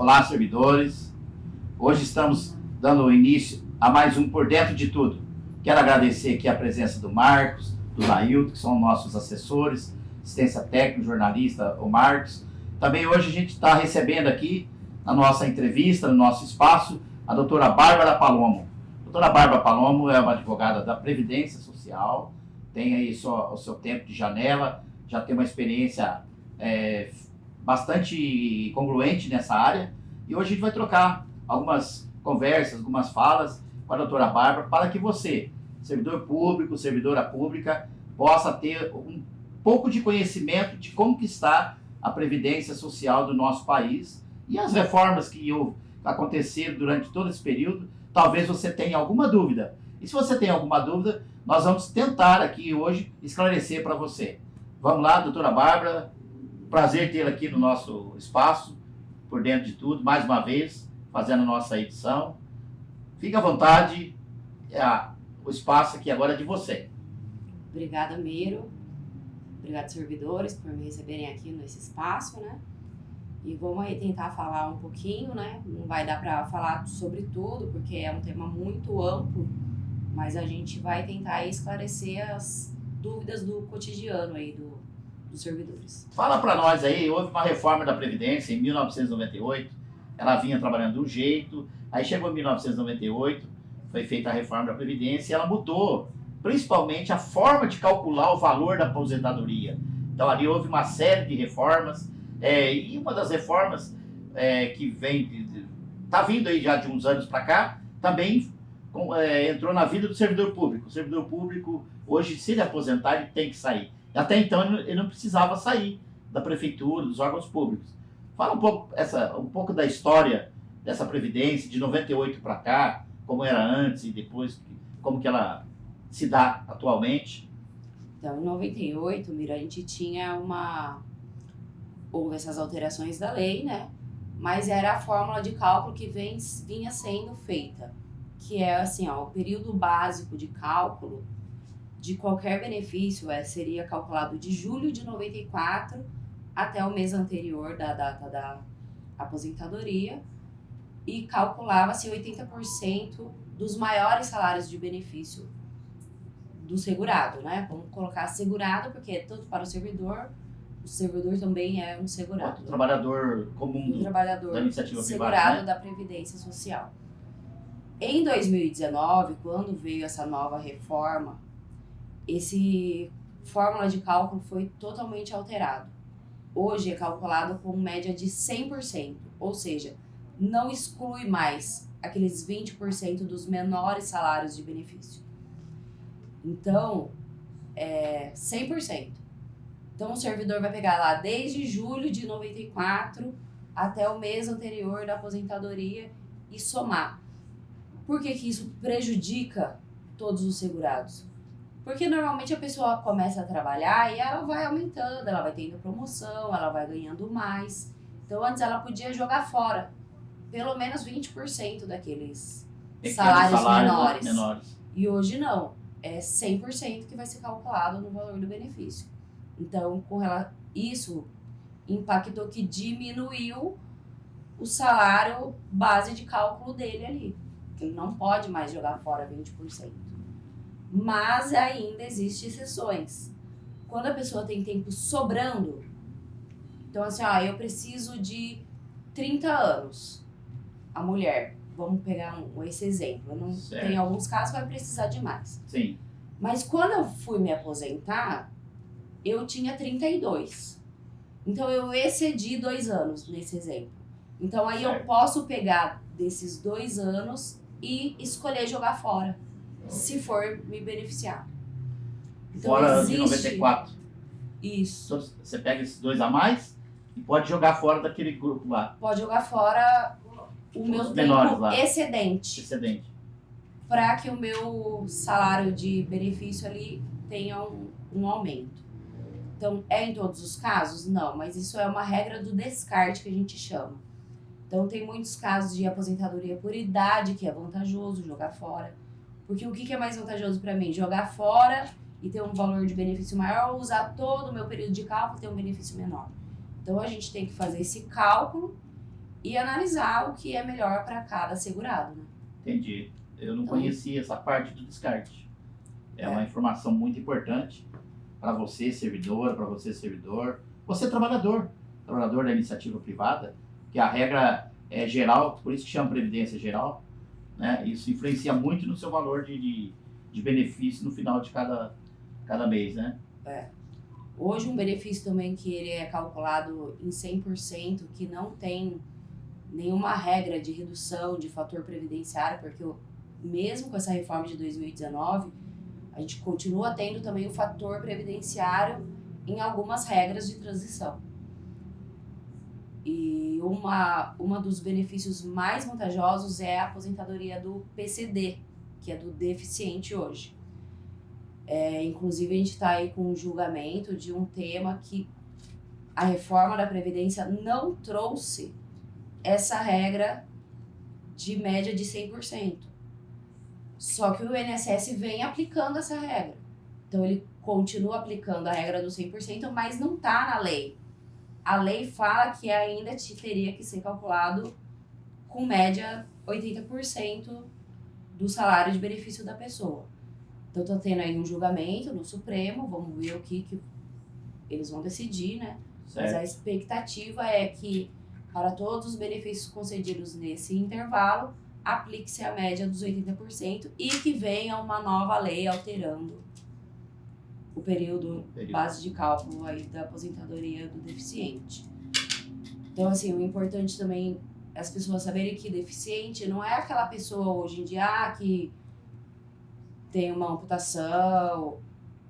Olá, servidores. Hoje estamos dando início a mais um Por Dentro de Tudo. Quero agradecer aqui a presença do Marcos, do Lailton, que são nossos assessores, assistência técnica, jornalista, o Marcos. Também hoje a gente está recebendo aqui, na nossa entrevista, no nosso espaço, a doutora Bárbara Palomo. A doutora Bárbara Palomo é uma advogada da Previdência Social, tem aí o seu tempo de janela, já tem uma experiência bastante congruente nessa área, e hoje a gente vai trocar algumas conversas, algumas falas com a doutora Bárbara, para que você, servidor público, servidora pública, possa ter um pouco de conhecimento de como que está a Previdência Social do nosso país e as reformas que aconteceram durante todo esse período. Talvez você tenha alguma dúvida. E se você tem alguma dúvida, nós vamos tentar aqui hoje esclarecer para você. Vamos lá, doutora Bárbara. Prazer tê-la aqui no nosso espaço, Por Dentro de Tudo, mais uma vez, fazendo a nossa edição. Fique à vontade, o espaço aqui agora é de você. Obrigada, Miro. Obrigado, servidores, por me receberem aqui nesse espaço, né? E vamos aí tentar falar um pouquinho, né? Não vai dar para falar sobre tudo, porque é um tema muito amplo, mas a gente vai tentar esclarecer as dúvidas do cotidiano aí dos servidores. Fala para nós aí, houve uma reforma da Previdência em 1998, ela vinha trabalhando de um jeito, aí chegou em 1998, foi feita a reforma da Previdência e ela mudou, principalmente a forma de calcular o valor da aposentadoria. Então ali houve uma série de reformas, e uma das reformas que está vindo aí já de uns anos para cá, também entrou na vida do servidor público. O servidor público, hoje, se ele aposentar, ele tem que sair. Até então, ele não precisava sair da prefeitura, dos órgãos públicos. Fala um pouco da história dessa Previdência, de 98 para cá, como era antes e depois, como que ela se dá atualmente. Então, em 98, Mira, a gente tinha houve essas alterações da lei, né? Mas era a fórmula de cálculo que vinha sendo feita, que é assim, o período básico de cálculo de qualquer benefício seria calculado de julho de 94 até o mês anterior da data da aposentadoria e calculava-se 80% dos maiores salários de benefício do segurado, né? Vamos colocar segurado porque é tanto para o servidor também é um segurado. O trabalhador comum da iniciativa segurado privada, né? Da Previdência Social. Em 2019, quando veio essa nova reforma, esse fórmula de cálculo foi totalmente alterado. Hoje é calculado com média de 100%, ou seja, não exclui mais aqueles 20% dos menores salários de benefício. Então, é 100%. Então, o servidor vai pegar lá desde julho de 94 até o mês anterior da aposentadoria e somar. Por que isso prejudica todos os segurados? Porque normalmente a pessoa começa a trabalhar e ela vai aumentando, ela vai tendo promoção, ela vai ganhando mais. Então, antes ela podia jogar fora pelo menos 20% daqueles salários menores. E hoje não, é 100% que vai ser calculado no valor do benefício. Então, isso impactou que diminuiu o salário base de cálculo dele ali. Ele não pode mais jogar fora 20%. Mas ainda existem exceções. Quando a pessoa tem tempo sobrando, então assim, eu preciso de 30 anos. A mulher, vamos pegar esse exemplo. Tem alguns casos que vai precisar de mais. Sim. Mas quando eu fui me aposentar, eu tinha 32. Então eu excedi 2 anos nesse exemplo. Então aí eu posso pegar desses 2 anos e escolher jogar fora, se for me beneficiar. Então, fora de 94. Isso. Então, você pega esses 2 a mais e pode jogar fora daquele grupo lá. Pode jogar fora o meu tempo excedente. Para que o meu salário de benefício ali tenha um aumento. Então, em todos os casos? Não, mas isso é uma regra do descarte que a gente chama. Então, tem muitos casos de aposentadoria por idade que é vantajoso jogar fora. Porque o que é mais vantajoso para mim? Jogar fora e ter um valor de benefício maior ou usar todo o meu período de cálculo e ter um benefício menor? Então, a gente tem que fazer esse cálculo e analisar o que é melhor para cada segurado, né? Entendi. Eu não Então, conhecia essa parte do descarte. É É. uma informação muito importante para você, servidor, você trabalhador da iniciativa privada, que a regra é geral, por isso que chama Previdência Geral, né? Isso influencia muito no seu valor de benefício no final de cada mês, né? Hoje um benefício também que ele é calculado em 100%, que não tem nenhuma regra de redução de fator previdenciário, porque mesmo com essa reforma de 2019, a gente continua tendo também o fator previdenciário em algumas regras de transição. E uma dos benefícios mais vantajosos é a aposentadoria do PCD, que é do deficiente hoje. Inclusive, a gente está aí com um julgamento de um tema que a reforma da Previdência não trouxe essa regra de média de 100%. Só que o INSS vem aplicando essa regra. Então, ele continua aplicando a regra do 100%, mas não está na lei. A lei fala que ainda teria que ser calculado com média 80% do salário de benefício da pessoa. Então, está tendo aí um julgamento no Supremo, vamos ver o que eles vão decidir, né? Certo. Mas a expectativa é que, para todos os benefícios concedidos nesse intervalo, aplique-se a média dos 80% e que venha uma nova lei alterando o período base de cálculo aí da aposentadoria do deficiente. Então, assim, o importante também é as pessoas saberem que deficiente não é aquela pessoa hoje em dia que tem uma amputação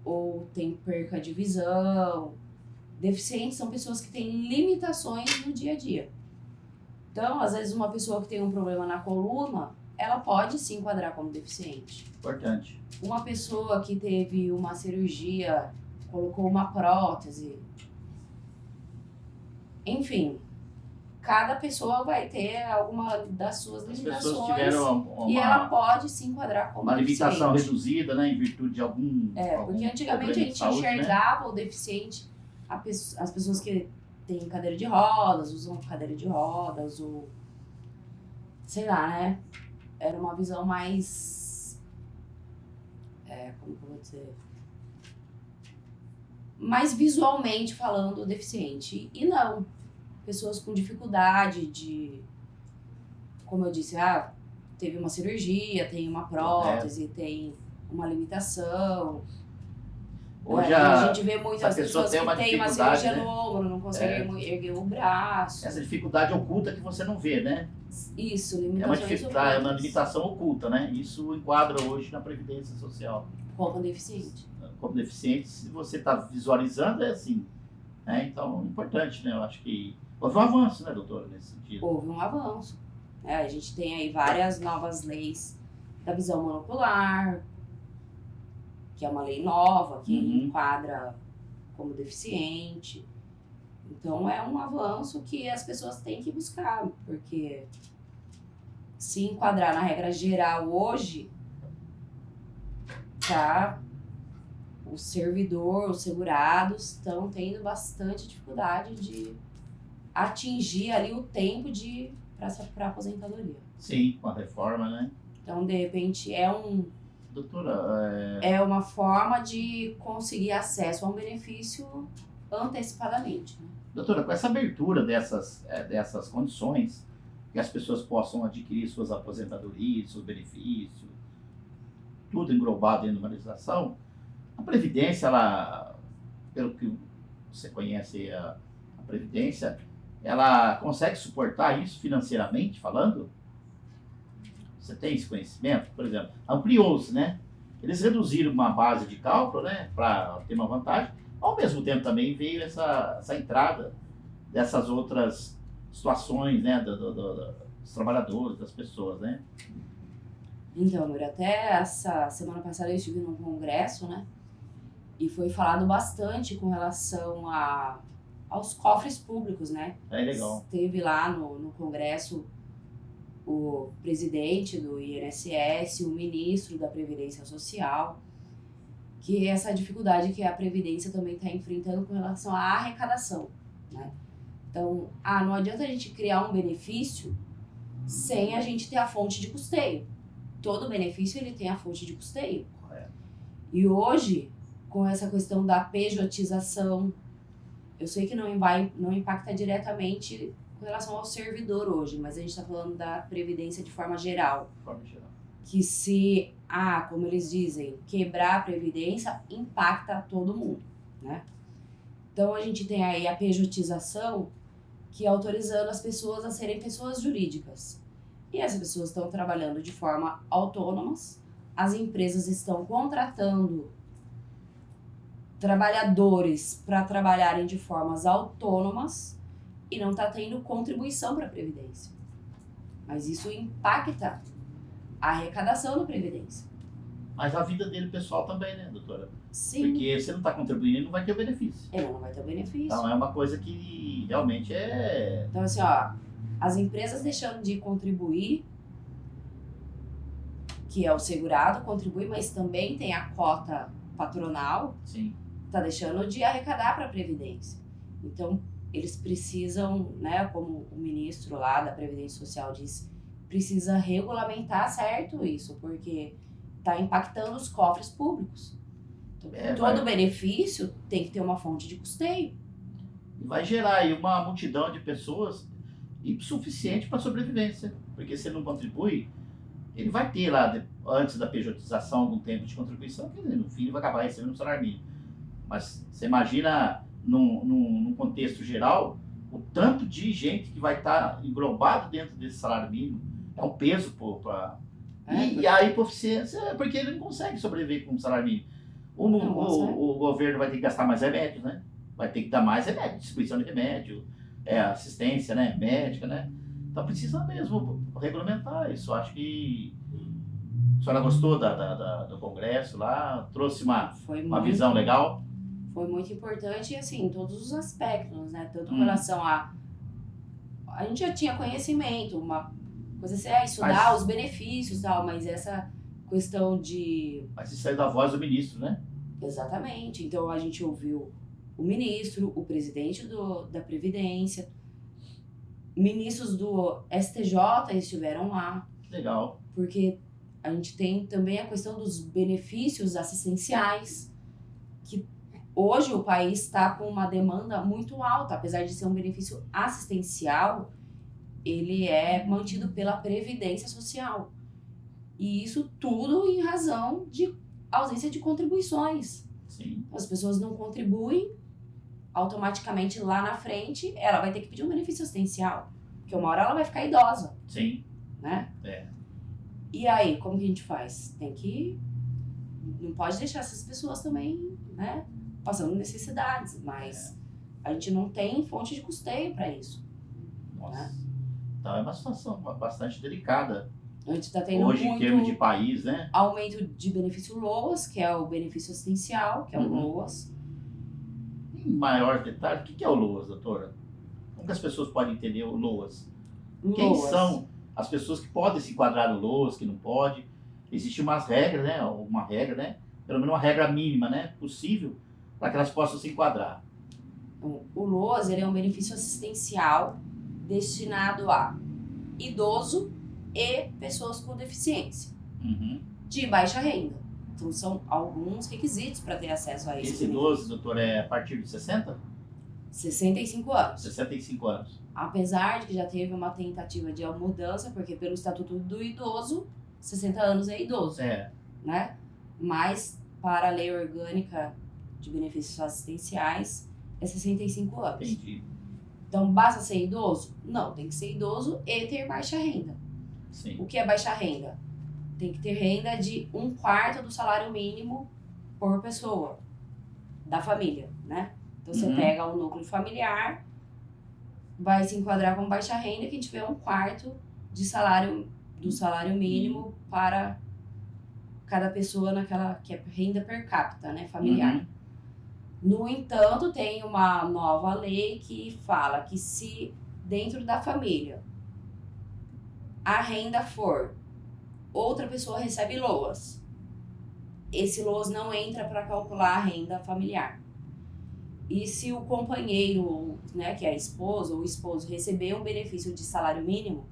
ou tem perca de visão. Deficientes são pessoas que têm limitações no dia a dia. Então, às vezes, uma pessoa que tem um problema na coluna, ela pode se enquadrar como deficiente. Importante. Uma pessoa que teve uma cirurgia, colocou uma prótese. Enfim, cada pessoa vai ter alguma das suas As limitações. pessoas tiveram E ela pode se enquadrar como uma limitação deficiente. reduzida, né, em virtude de algum Porque antigamente a gente saúde, enxergava, né, o deficiente, as pessoas que têm cadeira de rodas, usam cadeira de rodas, ou sei lá, né? Era uma visão mais, como que eu vou dizer? Mais visualmente falando deficiente. E não, pessoas com dificuldade de, como eu disse, teve uma cirurgia, tem uma prótese, tem uma limitação. Hoje a gente vê muitas pessoa pessoas tem que têm uma dificuldade, cirurgia né, no ombro, não conseguem erguer o braço. Essa dificuldade oculta que você não vê, né? Isso, É uma limitação oculta, né? Isso enquadra hoje na Previdência Social. Como deficiente. Como deficiente, se você está visualizando, é assim. Né? Então, importante, né? Eu acho que houve um avanço, né, doutora, nesse sentido. Houve um avanço. A gente tem aí várias novas leis da visão monocular, que é uma lei nova, que enquadra como deficiente. Então, é um avanço que as pessoas têm que buscar, porque se enquadrar na regra geral hoje, o servidor, os segurados estão tendo bastante dificuldade de atingir ali o tempo para aposentadoria. Sim, com a reforma, né? Então, de repente, doutora, é uma forma de conseguir acesso a um benefício antecipadamente. Né? Doutora, com essa abertura dessas condições, que as pessoas possam adquirir suas aposentadorias, seus benefícios, tudo englobado dentro de uma legislação, a Previdência, pelo que você conhece a Previdência, ela consegue suportar isso financeiramente falando? Você tem esse conhecimento? Por exemplo, ampliou-se, né? Eles reduziram uma base de cálculo, né, para ter uma vantagem. Ao mesmo tempo também veio essa entrada dessas outras situações, né, dos trabalhadores, das pessoas, né? Então, Núria, até essa semana passada eu estive num congresso, né? E foi falado bastante com relação aos cofres públicos, né? É legal. Esteve lá no congresso o presidente do INSS, o ministro da Previdência Social, que é essa dificuldade que a Previdência também está enfrentando com relação à arrecadação, né? Então, não adianta a gente criar um benefício sem a gente ter a fonte de custeio. Todo benefício ele tem a fonte de custeio. Correto. E hoje, com essa questão da pejotização, eu sei que não impacta diretamente com relação ao servidor hoje, mas a gente está falando da previdência de forma geral. Que se, como eles dizem, quebrar a previdência, impacta todo mundo, né? Então a gente tem aí a pejotização, que é autorizando as pessoas a serem pessoas jurídicas. E essas pessoas estão trabalhando de forma autônomas, as empresas estão contratando trabalhadores para trabalharem de formas autônomas e não está tendo contribuição para a Previdência. Mas isso impacta a arrecadação da Previdência. Mas a vida dele pessoal também, né, doutora? Sim. Porque você não está contribuindo, não vai ter o benefício. Ele não vai ter o benefício. Então é uma coisa que realmente é... Então assim, as empresas deixando de contribuir, que é o segurado contribui, mas também tem a cota patronal, Sim. Está deixando de arrecadar para a Previdência. Então, eles precisam, né, como o ministro lá da Previdência Social disse, precisa regulamentar certo isso, porque está impactando os cofres públicos. Então, todo benefício tem que ter uma fonte de custeio. E vai gerar aí uma multidão de pessoas insuficiente para a sobrevivência, porque se ele não contribui, ele vai ter lá, antes da pejotização, algum tempo de contribuição, que no fim ele vai acabar recebendo um salário mínimo. Mas você imagina, num contexto geral, o tanto de gente que vai estar englobado dentro desse salário mínimo. É um peso para... E a hipoficiência, porque ele não consegue sobreviver com um salário mínimo. O governo vai ter que gastar mais remédios, né? Vai ter que dar mais remédio, distribuição de remédio, assistência, né, médica, né? Então precisa mesmo regulamentar isso. Acho que a senhora gostou do Congresso lá, trouxe uma visão legal. Foi muito importante, assim, em todos os aspectos, né? Tanto com relação a gente já tinha conhecimento, uma coisa assim, estudar os benefícios e tal, mas essa questão de... Mas isso saiu da voz do ministro, né? Exatamente. Então a gente ouviu o ministro, o presidente da Previdência, ministros do STJ estiveram lá. Legal. Porque a gente tem também a questão dos benefícios assistenciais, que hoje o país está com uma demanda muito alta, apesar de ser um benefício assistencial, ele é mantido pela Previdência Social. E isso tudo em razão de ausência de contribuições. Sim. As pessoas não contribuem, automaticamente lá na frente ela vai ter que pedir um benefício assistencial, porque uma hora ela vai ficar idosa. Sim. Né? E aí, como que a gente faz? Não pode deixar essas pessoas também, né, passando necessidades, mas a gente não tem fonte de custeio para isso. Nossa. Né? Então é uma situação bastante delicada. A gente está tendo hoje, em termos de país, né? Aumento de benefício LOAS, que é o benefício assistencial, que é o LOAS. Em maior detalhe, o que é o LOAS, doutora? Como que as pessoas podem entender o LOAS? Quem são as pessoas que podem se enquadrar no LOAS, que não pode? Existem umas regras, né? Uma regra, né? Pelo menos uma regra mínima, né? Possível, para que elas possam se enquadrar. O LOAS, ele é um benefício assistencial destinado a idoso e pessoas com deficiência de baixa renda. Então, são alguns requisitos para ter acesso a esse idoso, doutor, é a partir de 60? 65 anos. 65 anos. Apesar de que já teve uma tentativa de mudança, porque pelo Estatuto do Idoso, 60 anos é idoso. Né? Mas, para a Lei Orgânica de Benefícios Assistenciais, é 65 anos. Entendi. Então, basta ser idoso? Não, tem que ser idoso e ter baixa renda. Sim. O que é baixa renda? Tem que ter renda de 1/4 do salário mínimo por pessoa da família, né? Então, você pega um núcleo familiar, vai se enquadrar com baixa renda, que tiver 1/4 do salário mínimo para cada pessoa naquela que é renda per capita, né, familiar. No entanto, tem uma nova lei que fala que se dentro da família a renda for outra pessoa recebe LOAS, esse LOAS não entra para calcular a renda familiar. E se o companheiro, né, que é a esposa ou o esposo, receber um benefício de salário mínimo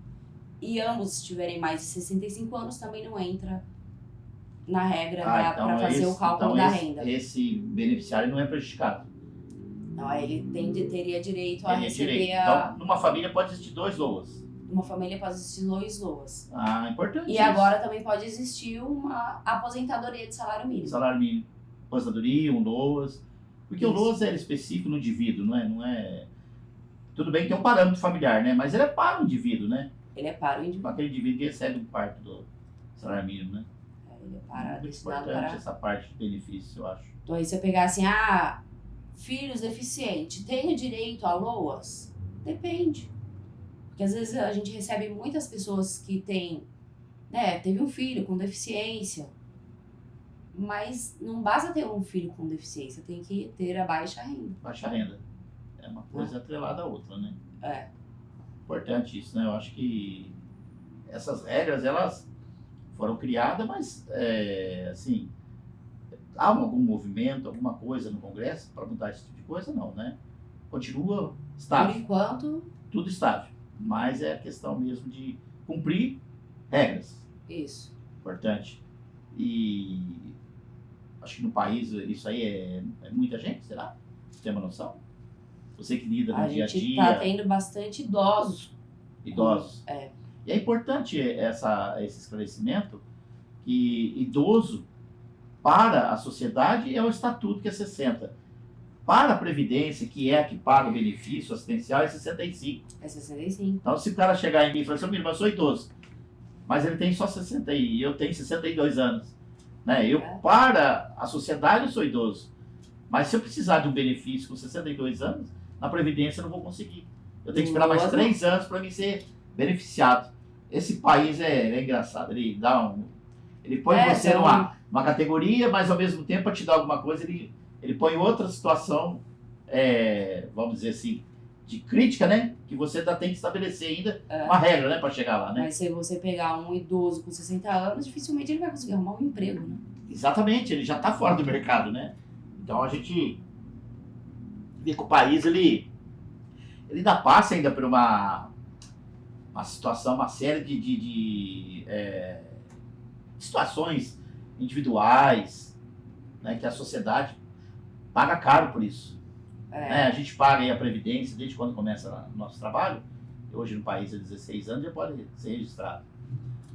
e ambos tiverem mais de 65 anos, também não entra na regra para fazer o cálculo da renda. Esse beneficiário não é prejudicado. Não, aí ele teria direito a receber Então, numa família pode existir 2 LOAS. Numa família pode existir 2 LOAS. Ah, importante. E agora também pode existir uma aposentadoria de salário mínimo. Salário mínimo, aposentadoria, um LOAS. Porque Isso. o LOAS é específico no indivíduo, não é... Tudo bem que tem um parâmetro familiar, né? Mas ele é para o indivíduo, né? Ele é para o indivíduo. Para aquele indivíduo que recebe parte do salário mínimo, né? Ele é para, muito destinado importante para... essa parte de benefício, eu acho. Então aí você pegar assim, filhos deficientes, tem direito a LOAS? Depende. Porque às vezes a gente recebe muitas pessoas que teve um filho com deficiência, mas não basta ter um filho com deficiência, tem que ter a baixa renda. Baixa renda. É uma coisa atrelada à outra, né? É. Importante isso, né? Eu acho que essas regras, elas foram criadas, mas, assim, há algum movimento, alguma coisa no Congresso para mudar esse tipo de coisa? Não, né? Continua estável. Por enquanto... Tudo estável. Mas é questão mesmo de cumprir regras. Isso. Importante. E acho que no país isso aí é muita gente, será? Você tem uma noção? Você que lida no dia a dia. A gente está tendo bastante idosos. Idosos. É. E é importante esse esclarecimento que idoso, para a sociedade, é o estatuto que é 60. Para a Previdência, que é a que paga o benefício assistencial, é 65. É 65. Então, se o cara chegar em mim e falar assim, mas eu sou idoso, mas ele tem só 60 e eu tenho 62 anos. Né? Para a sociedade, eu sou idoso. Mas se eu precisar de um benefício com 62 anos, na Previdência eu não vou conseguir. Eu tenho que esperar mais 3 anos para me ser beneficiado. Esse país é engraçado. Ele põe você numa categoria, mas ao mesmo tempo, para te dar alguma coisa, ele põe outra situação, vamos dizer assim, de crítica, né? Que você ainda tem que estabelecer ainda uma regra, né? Para chegar lá, né? Mas se você pegar um idoso com 60 anos, dificilmente ele vai conseguir arrumar um emprego, né? Exatamente, ele já está fora do mercado, né? Então a gente vê que o país, ele ainda passa ainda por uma situação, uma série de situações individuais, né? Que a sociedade paga caro por isso. Né? A gente paga aí a Previdência desde quando começa o nosso trabalho. Hoje no país é 16 anos, já pode ser registrado.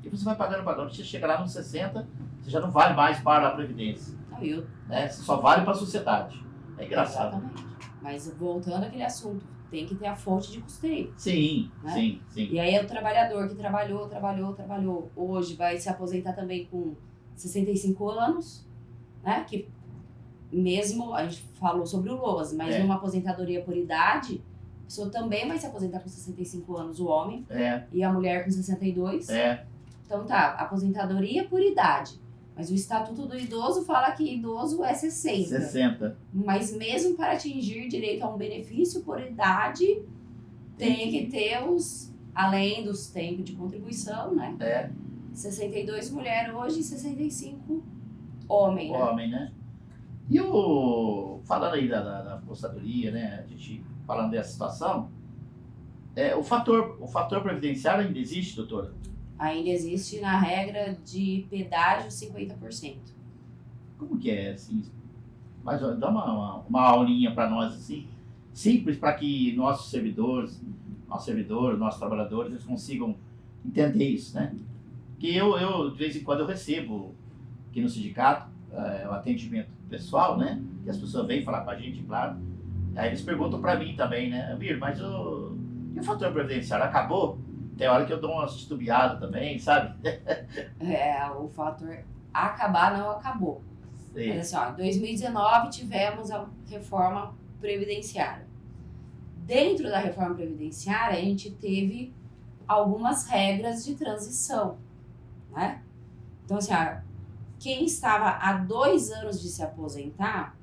E você vai pagando. Você chega lá nos 60, você já não vale mais para a Previdência. Né? Você só vale para a sociedade. É engraçado. Exatamente. Mas voltando àquele assunto, tem que ter a fonte de custeio. Sim, né? sim. E aí é o trabalhador que trabalhou, hoje vai se aposentar também com 65 anos, né? Que mesmo, a gente falou sobre o LOAS, mas numa aposentadoria por idade, a pessoa também vai se aposentar com 65 anos, o homem, e a mulher com 62. Então aposentadoria por idade. Mas o Estatuto do Idoso fala que idoso é 60. Mas mesmo para atingir direito a um benefício por idade, tem que ter além dos tempos de contribuição, né? 62 mulher hoje e 65 homem, né? Homem, né? E falando aí da aposentadoria, né? A gente falando dessa situação, o fator previdenciário ainda existe, doutora? Ainda existe na regra de pedágio 50%. Como que é, assim? Mas dá uma aulinha para nós, assim, simples, para que nossos servidores, nossos trabalhadores, eles consigam entender isso, né? Porque eu de vez em quando, eu recebo aqui no sindicato o atendimento pessoal, né? Que as pessoas vêm falar com a gente, claro. Aí eles perguntam para mim também, né? Mir, mas e o fator previdenciário acabou? Tem hora que eu dou umas titubeadas também, sabe? O fator acabar não acabou. Sim. Mas assim, em 2019 tivemos a reforma previdenciária. Dentro da reforma previdenciária, a gente teve algumas regras de transição, né? Então, assim, quem estava há 2 anos de se aposentar,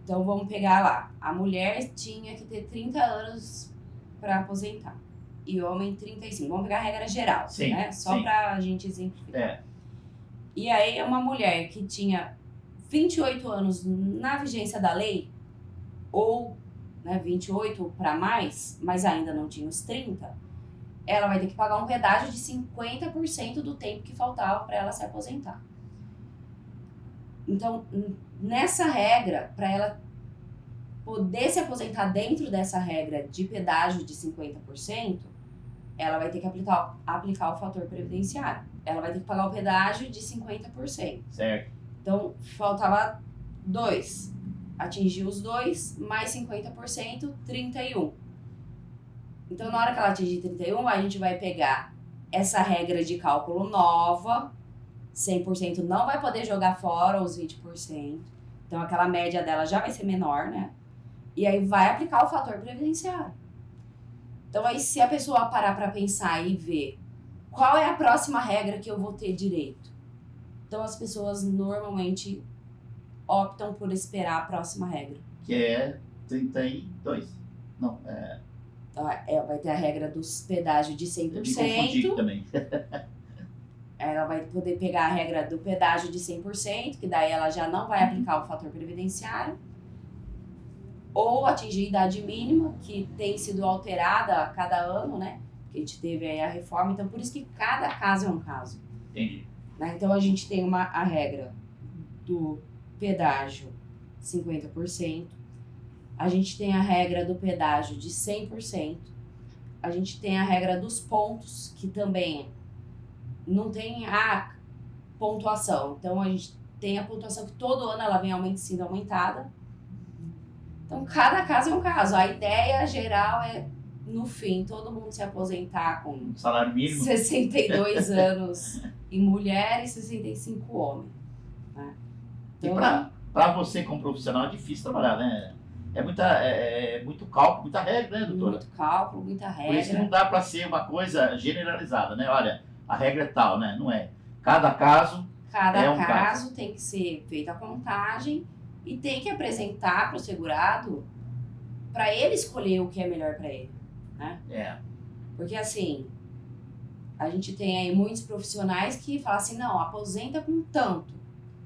então vamos pegar lá, a mulher tinha que ter 30 anos para aposentar. E o homem 35. Vamos pegar a regra geral, sim, né? Só pra gente exemplificar. E aí, uma mulher que tinha 28 anos na vigência da lei, ou, né, 28 para mais, mas ainda não tinha os 30, ela vai ter que pagar um pedágio de 50% do tempo que faltava para ela se aposentar. Então, nessa regra, para ela poder se aposentar dentro dessa regra de pedágio de 50%, ela vai ter que aplicar o fator previdenciário. Ela vai ter que pagar o pedágio de 50%. Certo. Então, faltava 2. Atingiu os 2, mais 50%, 31. Então, na hora que ela atingir 31, a gente vai pegar essa regra de cálculo nova, 100% não vai poder jogar fora os 20%. Então, aquela média dela já vai ser menor, né? E aí vai aplicar o fator previdenciário. Então, aí se a pessoa parar para pensar e ver qual é a próxima regra que eu vou ter direito. Então, as pessoas normalmente optam por esperar a próxima regra. Que é 32. Não, Então, vai ter a regra dos pedágios de 100%. Eu me confundi também. Ela vai poder pegar a regra do pedágio de 100%, que daí ela já não vai aplicar o fator previdenciário. Ou atingir a idade mínima, que tem sido alterada a cada ano, né? Que a gente teve aí a reforma. Então, por isso que cada caso é um caso. Entendi. Né? Então, a gente tem a regra do pedágio 50%. A gente tem a regra do pedágio de 100%. A gente tem a regra dos pontos, que também não tem a pontuação. Então, a gente tem a pontuação que todo ano ela vem sendo aumentada. Então, cada caso é um caso. A ideia geral é, no fim, todo mundo se aposentar com Salário mínimo. 62 anos em mulher e 65 homem. Né? Então, E para você como profissional é difícil trabalhar, né? É muito cálculo, muita regra, né, doutora? muito cálculo, muita Por isso que não regra. dá para ser uma coisa generalizada, né? Olha, a regra é tal, né? Não é. Cada caso Cada é um caso tem que ser feita a contagem e tem que apresentar para o segurado para ele escolher o que é melhor para ele. Né? é. Porque assim, a gente tem aí muitos profissionais que falam assim, não, aposenta com tanto.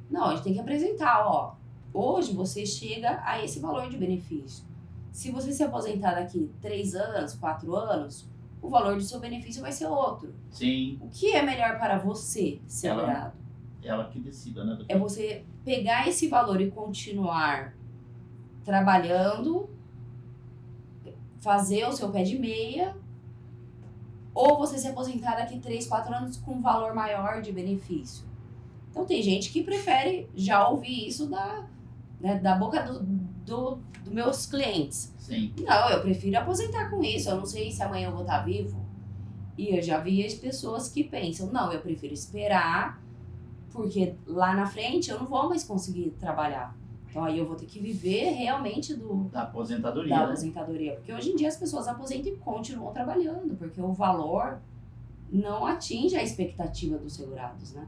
Não, a gente tem que apresentar, ó. Hoje você chega a esse valor de benefício. Se você se aposentar daqui 3 anos, 4 anos, o valor do seu benefício vai ser outro. Sim, O que é melhor para você, segurado? ela que decida, né, doutora? É você pegar esse valor e continuar trabalhando, fazer o seu pé de meia, ou você se aposentar daqui 3, 4 anos com um valor maior de benefício. Então tem gente que prefere já ouvir isso da boca dos meus clientes. Sim, Não, eu prefiro aposentar com isso, eu não sei se amanhã eu vou estar vivo. E eu já vi as pessoas que pensam, não, eu prefiro esperar, porque lá na frente eu não vou mais conseguir trabalhar. Então aí eu vou ter que viver realmente da aposentadoria. da né? aposentadoria. Porque hoje em dia as pessoas aposentam e continuam trabalhando, porque o valor não atinge a expectativa dos segurados, né?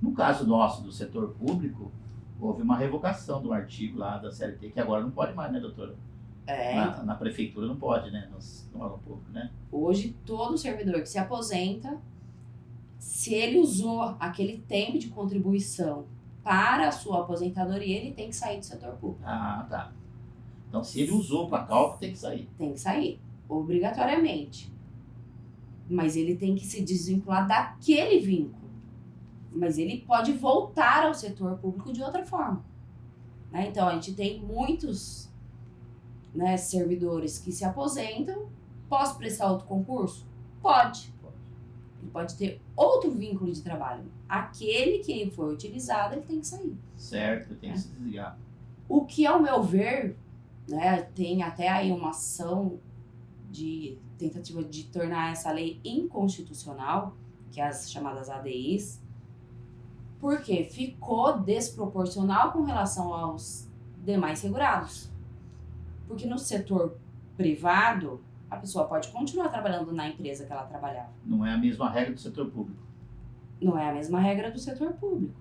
No caso nosso, do setor público, houve uma revogação do artigo lá da CLT, que agora não pode mais, né, doutora? Na prefeitura não pode, né? No órgão público, né? Hoje, todo servidor que se aposenta, se ele usou aquele tempo de contribuição para a sua aposentadoria, ele tem que sair do setor público. Ah, tá. Então, se ele usou para cálculo, tem que sair. Tem que sair, obrigatoriamente. Mas ele tem que se desvincular daquele vínculo. Mas ele pode voltar ao setor público de outra forma. Né? Então, a gente tem muitos, né, servidores que se aposentam. Posso prestar outro concurso? Pode. Ele pode ter outro vínculo de trabalho. Aquele que foi utilizado, ele tem que sair. Certo, tem que se desligar. O que, ao meu ver, né, tem até aí uma ação de tentativa de tornar essa lei inconstitucional, que é as chamadas ADIs, porque ficou desproporcional com relação aos demais segurados. Porque no setor privado, a pessoa pode continuar trabalhando na empresa que ela trabalhava. Não é a mesma regra do setor público. Não é a mesma regra do setor público.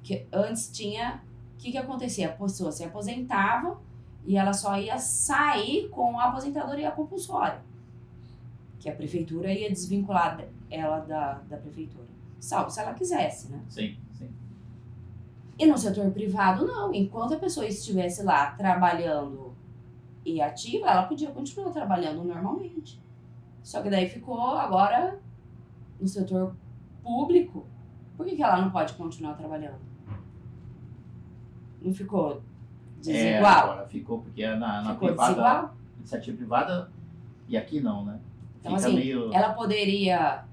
Que antes tinha... O que acontecia? A pessoa se aposentava e ela só ia sair com a aposentadoria compulsória. Que a prefeitura ia desvincular ela da prefeitura. Salvo se ela quisesse, né? Sim, sim. E no setor privado, não. Enquanto a pessoa estivesse lá trabalhando e ativa, ela podia continuar trabalhando normalmente. Só que daí ficou agora no setor público. Por que ela não pode continuar trabalhando? Não ficou desigual? Agora ficou porque na Ficou privada, desigual? iniciativa privada, e aqui não, né? Então, Fica assim, meio... ela poderia...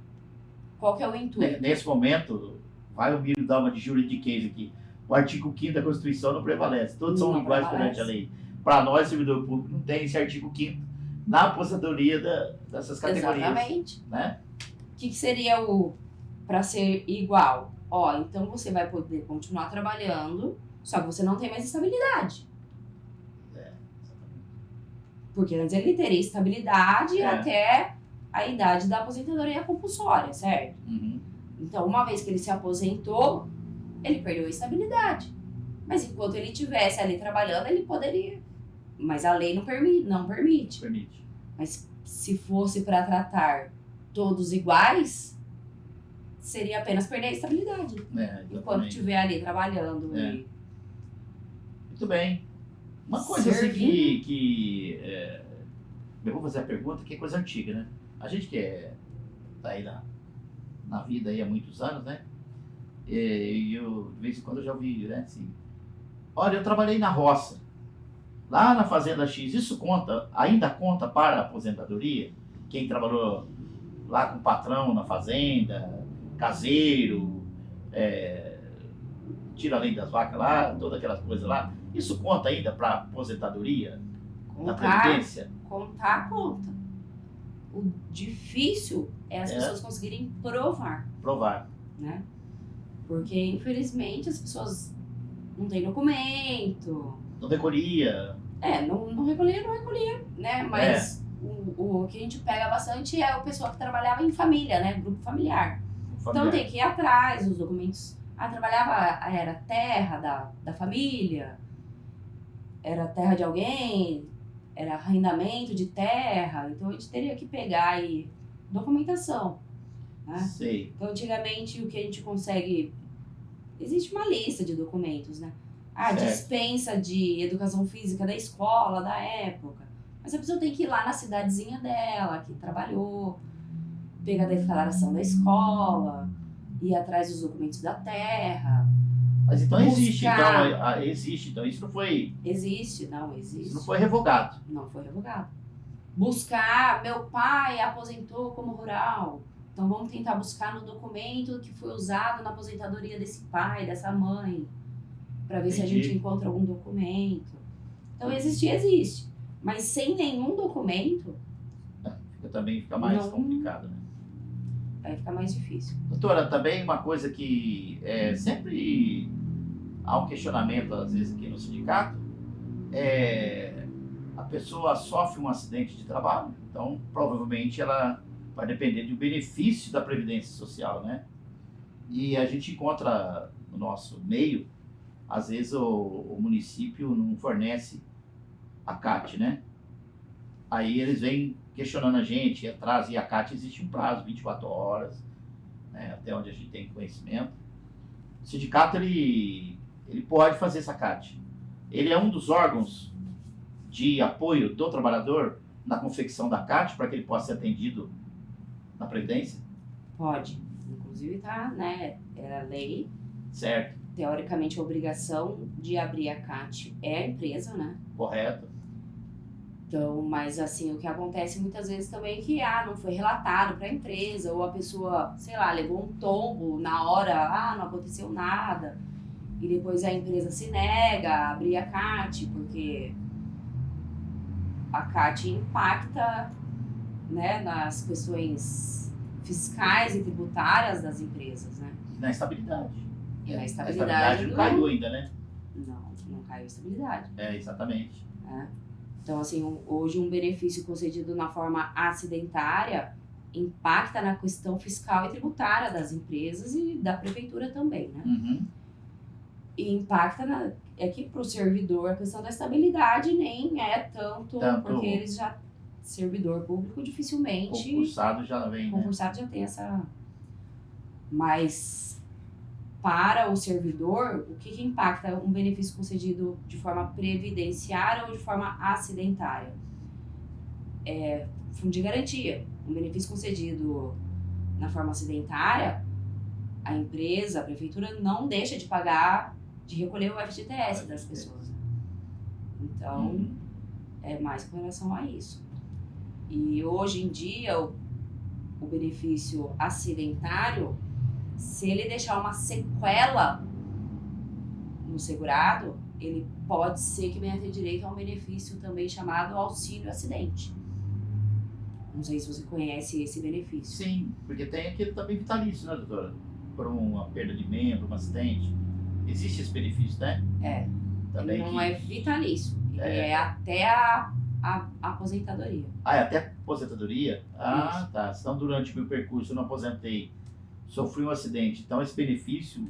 Qual que é o intuito? Nesse momento, vai o Miro dar uma de juridiquês aqui. O artigo 5º da Constituição não prevalece. Todos são Não iguais prevalece. perante a lei. Para nós, servidor público, não tem esse artigo 5º na aposentadoria dessas categorias. Exatamente. Né? O que seria para ser igual? Ó, então você vai poder continuar trabalhando, só que você não tem mais estabilidade. Porque antes ele teria estabilidade até a idade da aposentadoria compulsória, certo? Uhum. Então, uma vez que ele se aposentou, ele perdeu a estabilidade. Mas enquanto ele estivesse ali trabalhando, ele poderia. Mas a lei não permite. Permite. Mas se fosse para tratar todos iguais, seria apenas perder a estabilidade. Enquanto estiver ali trabalhando. Muito bem. Uma coisa assim que eu vou fazer a pergunta, que é coisa antiga, né? A gente que tá aí na vida aí há muitos anos, né? E eu, de vez em quando eu já ouvi, né? Assim, olha, eu trabalhei na roça, lá na Fazenda X, isso ainda conta para a aposentadoria? Quem trabalhou lá com o patrão na fazenda, caseiro, tira além das vacas lá, todas aquelas coisas lá, isso conta ainda para a aposentadoria? Na Previdência? Conta. O difícil é as pessoas conseguirem provar. Né? Porque, infelizmente, as pessoas não têm documento. Não recolhia. Não recolhia, né? Mas o que a gente pega bastante é o pessoal que trabalhava em família, né? Grupo familiar. Então tem que ir atrás dos documentos. Era terra da família, era terra de alguém, era arrendamento de terra. Então a gente teria que pegar aí documentação. Né? Sei. Então, antigamente, o que a gente consegue... Existe uma lista de documentos, né? Dispensa de educação física da escola, da época. Mas a pessoa tem que ir lá na cidadezinha dela, que trabalhou, pegar a declaração da escola, ir atrás dos documentos da terra. Mas então existe, então isso não foi... Existe. Isso não foi revogado. Não foi revogado. Buscar, meu pai aposentou como rural. Então, vamos tentar buscar no documento que foi usado na aposentadoria desse pai, dessa mãe, para ver se a gente encontra algum documento. Então, existe. Mas sem nenhum documento... Fica mais complicado, né? Aí fica mais difícil. Doutora, também uma coisa que sempre há um questionamento, às vezes, aqui no sindicato, a pessoa sofre um acidente de trabalho, então, provavelmente, ela... vai depender do benefício da Previdência Social, né? E a gente encontra no nosso meio, às vezes o município não fornece a CAT, né? Aí eles vêm questionando a gente, atrás, e a CAT existe um prazo, 24 horas, né? Até onde a gente tem conhecimento. O sindicato, ele pode fazer essa CAT. Ele é um dos órgãos de apoio do trabalhador na confecção da CAT, para que ele possa ser atendido na Previdência? Pode. Inclusive tá, né? Era lei. Certo. Teoricamente, a obrigação de abrir a CAT é a empresa, né? Correto. Então, mas assim, o que acontece muitas vezes também é que não foi relatado para a empresa, ou a pessoa, sei lá, levou um tombo na hora, não aconteceu nada. E depois a empresa se nega a abrir a CAT, porque a CAT impacta, né, nas questões fiscais e tributárias das empresas, né? E na estabilidade. E na A estabilidade não caiu ainda, né? Não caiu a estabilidade. Exatamente. Então, assim, hoje um benefício concedido na forma acidentária impacta na questão fiscal e tributária das empresas e da prefeitura também, né? Uhum. E impacta que para o servidor a questão da estabilidade nem é tanto. Porque eles já... Servidor público dificilmente... Concursado já vem, Concursado já tem essa... Mas para o servidor, o que impacta um benefício concedido de forma previdenciária ou de forma acidentária? Fundo de garantia. Um benefício concedido na forma acidentária, a empresa, a prefeitura, não deixa de pagar, de recolher o FGTS das pessoas. Né? Então, é mais com relação a isso. E hoje em dia, o benefício acidentário, se ele deixar uma sequela no segurado, ele pode ser que venha ter direito a um benefício também chamado auxílio acidente. Não sei se você conhece esse benefício. Sim, porque tem aquele também vitalício, né, doutora? Por uma perda de membro, um acidente. Existe esse benefício, né? Também ele não é vitalício, ele é até a aposentadoria. É até a aposentadoria? Isso. Tá. Então, durante o meu percurso, eu não aposentei, sofri um acidente. Então, esse benefício,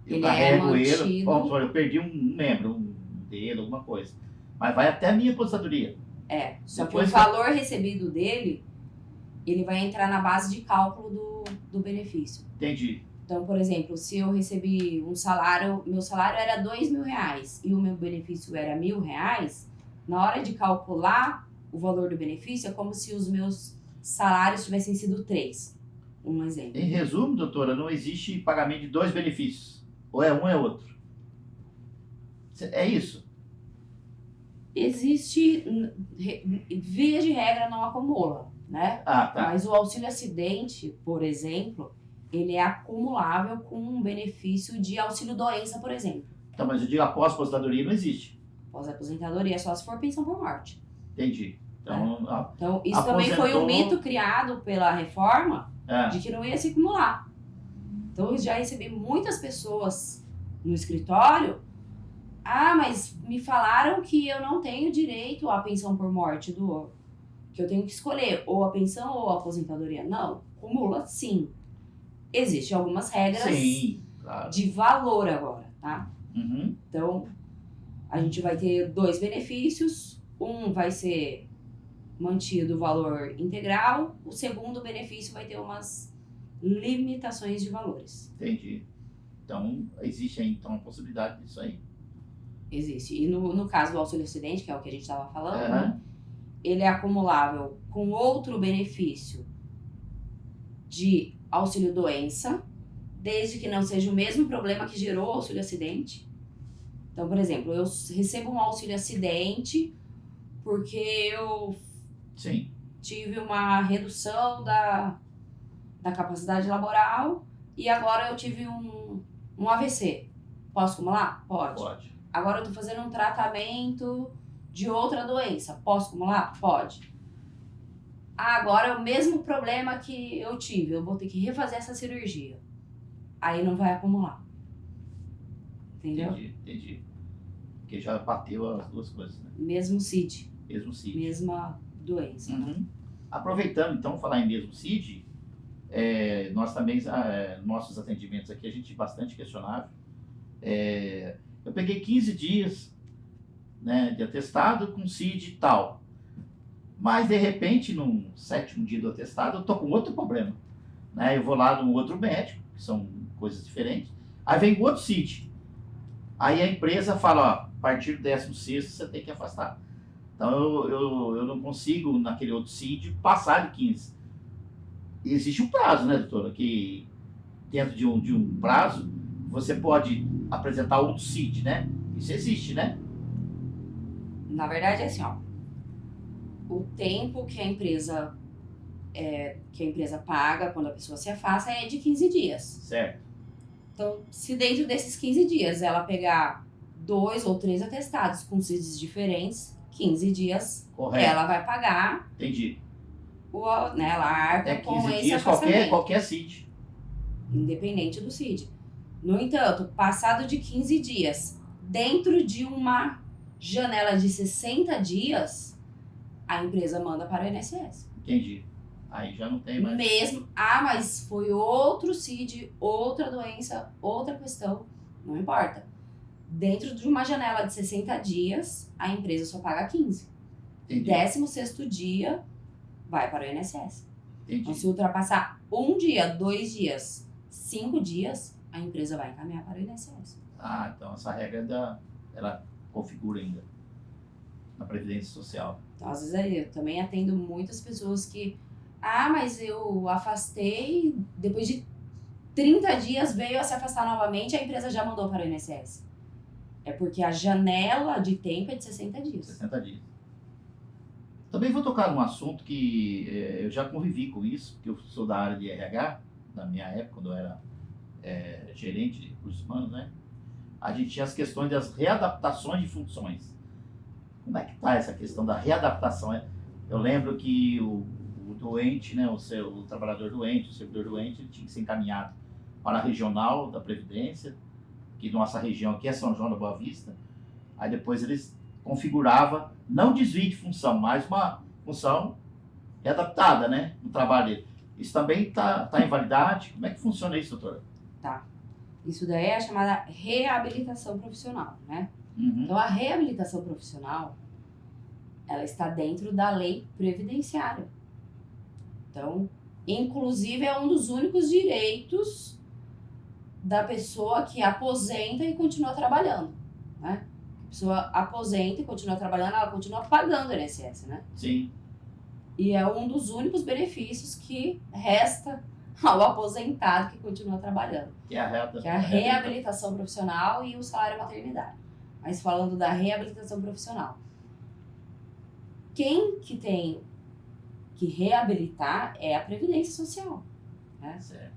eu Ele carrego é ele. mantido. Vamos supor, eu perdi um membro, um dedo, alguma coisa. Mas vai até a minha aposentadoria. Só Depois que o valor recebido dele, ele vai entrar na base de cálculo do benefício. Entendi. Então, por exemplo, se eu recebi um salário, meu salário era R$2.000 e o meu benefício era R$1.000, na hora de calcular o valor do benefício, é como se os meus salários tivessem sido 3. Um exemplo. Em resumo, doutora, não existe pagamento de 2 benefícios. Ou é um, é outro. É isso? Existe, via de regra, não acumula, né? Tá. Mas o auxílio acidente, por exemplo, ele é acumulável com um benefício de auxílio doença, por exemplo. Então, mas eu digo após aposentadoria não existe. Pós-aposentadoria é só se for pensão por morte. Entendi. Então, isso também foi um mito criado pela reforma de que não ia se acumular. Então, eu já recebi muitas pessoas no escritório. Mas me falaram que eu não tenho direito à pensão por morte que eu tenho que escolher ou a pensão ou a aposentadoria. Não, acumula sim. Existem algumas regras claro. de valor agora, tá? Uhum. Então, a gente vai ter 2 benefícios. Um vai ser mantido o valor integral. O segundo benefício vai ter umas limitações de valores. Entendi. Então, existe aí então a possibilidade disso aí. Existe. E no caso do auxílio acidente, que é o que a gente estava falando, né? Ele é acumulável com outro benefício de auxílio doença, desde que não seja o mesmo problema que gerou o auxílio acidente. Então, por exemplo, eu recebo um auxílio acidente porque eu tive uma redução da capacidade laboral e agora eu tive um AVC. Posso acumular? Pode. Agora eu tô fazendo um tratamento de outra doença. Posso acumular? Pode. Agora é o mesmo problema que eu tive. Eu vou ter que refazer essa cirurgia. Aí não vai acumular. Entendeu? Entendi. Porque já bateu as duas coisas, né? Mesmo CID. Mesma doença. Uhum. Aproveitando, então, falar em mesmo CID, nós também, nossos atendimentos aqui, a gente bastante questionável. Eu peguei 15 dias, né, de atestado com CID e tal. Mas, de repente, no 7º dia do atestado, eu tô com outro problema. Né? Eu vou lá num outro médico, que são coisas diferentes. Aí vem o outro CID. Aí a empresa fala, ó, a partir do 16º você tem que afastar. Então, eu não consigo, naquele outro CID, passar de 15. E existe um prazo, né, doutora? Que dentro de um prazo, você pode apresentar outro CID, né? Isso existe, né? Na verdade, é assim, ó. O tempo que a empresa paga quando a pessoa se afasta é de 15 dias. Certo. Então, se dentro desses 15 dias ela pegar 2 ou 3 atestados com CIDs diferentes, 15 dias, correto, ela vai pagar. Entendi. Ela arca com 15 esse dias, afastamento. qualquer CID. Independente do CID. No entanto, passado de 15 dias, dentro de uma janela de 60 dias, a empresa manda para o INSS. Entendi. Aí já não tem mais. Mas foi outro CID, outra doença, outra questão, não importa. Dentro de uma janela de 60 dias, a empresa só paga 15. Entendi. 16º dia, vai para o INSS. Entendi. Então, se ultrapassar 1 dia, 2 dias, 5 dias, a empresa vai encaminhar para o INSS. Ah, então essa regra ela configura ainda na Previdência Social. Então, às vezes eu também atendo muitas pessoas que, mas eu afastei, depois de 30 dias veio a se afastar novamente, a empresa já mandou para o INSS. É porque a janela de tempo é de 60 dias. 60 dias. Também vou tocar num assunto que eu já convivi com isso, porque eu sou da área de RH, na minha época, quando eu era gerente de recursos humanos, né? A gente tinha as questões das readaptações de funções. Como é que está essa questão da readaptação? Eu lembro que o doente, né, o trabalhador doente, o servidor doente, ele tinha que ser encaminhado para a regional da Previdência, que nossa região aqui é São João da Boa Vista. Aí depois eles configuravam, não desvio de função, mas uma função readaptada, né, no trabalho dele. Isso também está em validade? Como é que funciona isso, doutora? Tá. Isso daí é a chamada reabilitação profissional, né? Uhum. Então, a reabilitação profissional, ela está dentro da lei previdenciária. Então, inclusive, é um dos únicos direitos da pessoa que aposenta e continua trabalhando, né? A pessoa aposenta e continua trabalhando, ela continua pagando o INSS, né? Sim. E é um dos únicos benefícios que resta ao aposentado que continua trabalhando. Que é a reabilitação profissional e o salário maternidade. Mas falando da reabilitação profissional, quem que tem que reabilitar é a Previdência Social, né? Certo.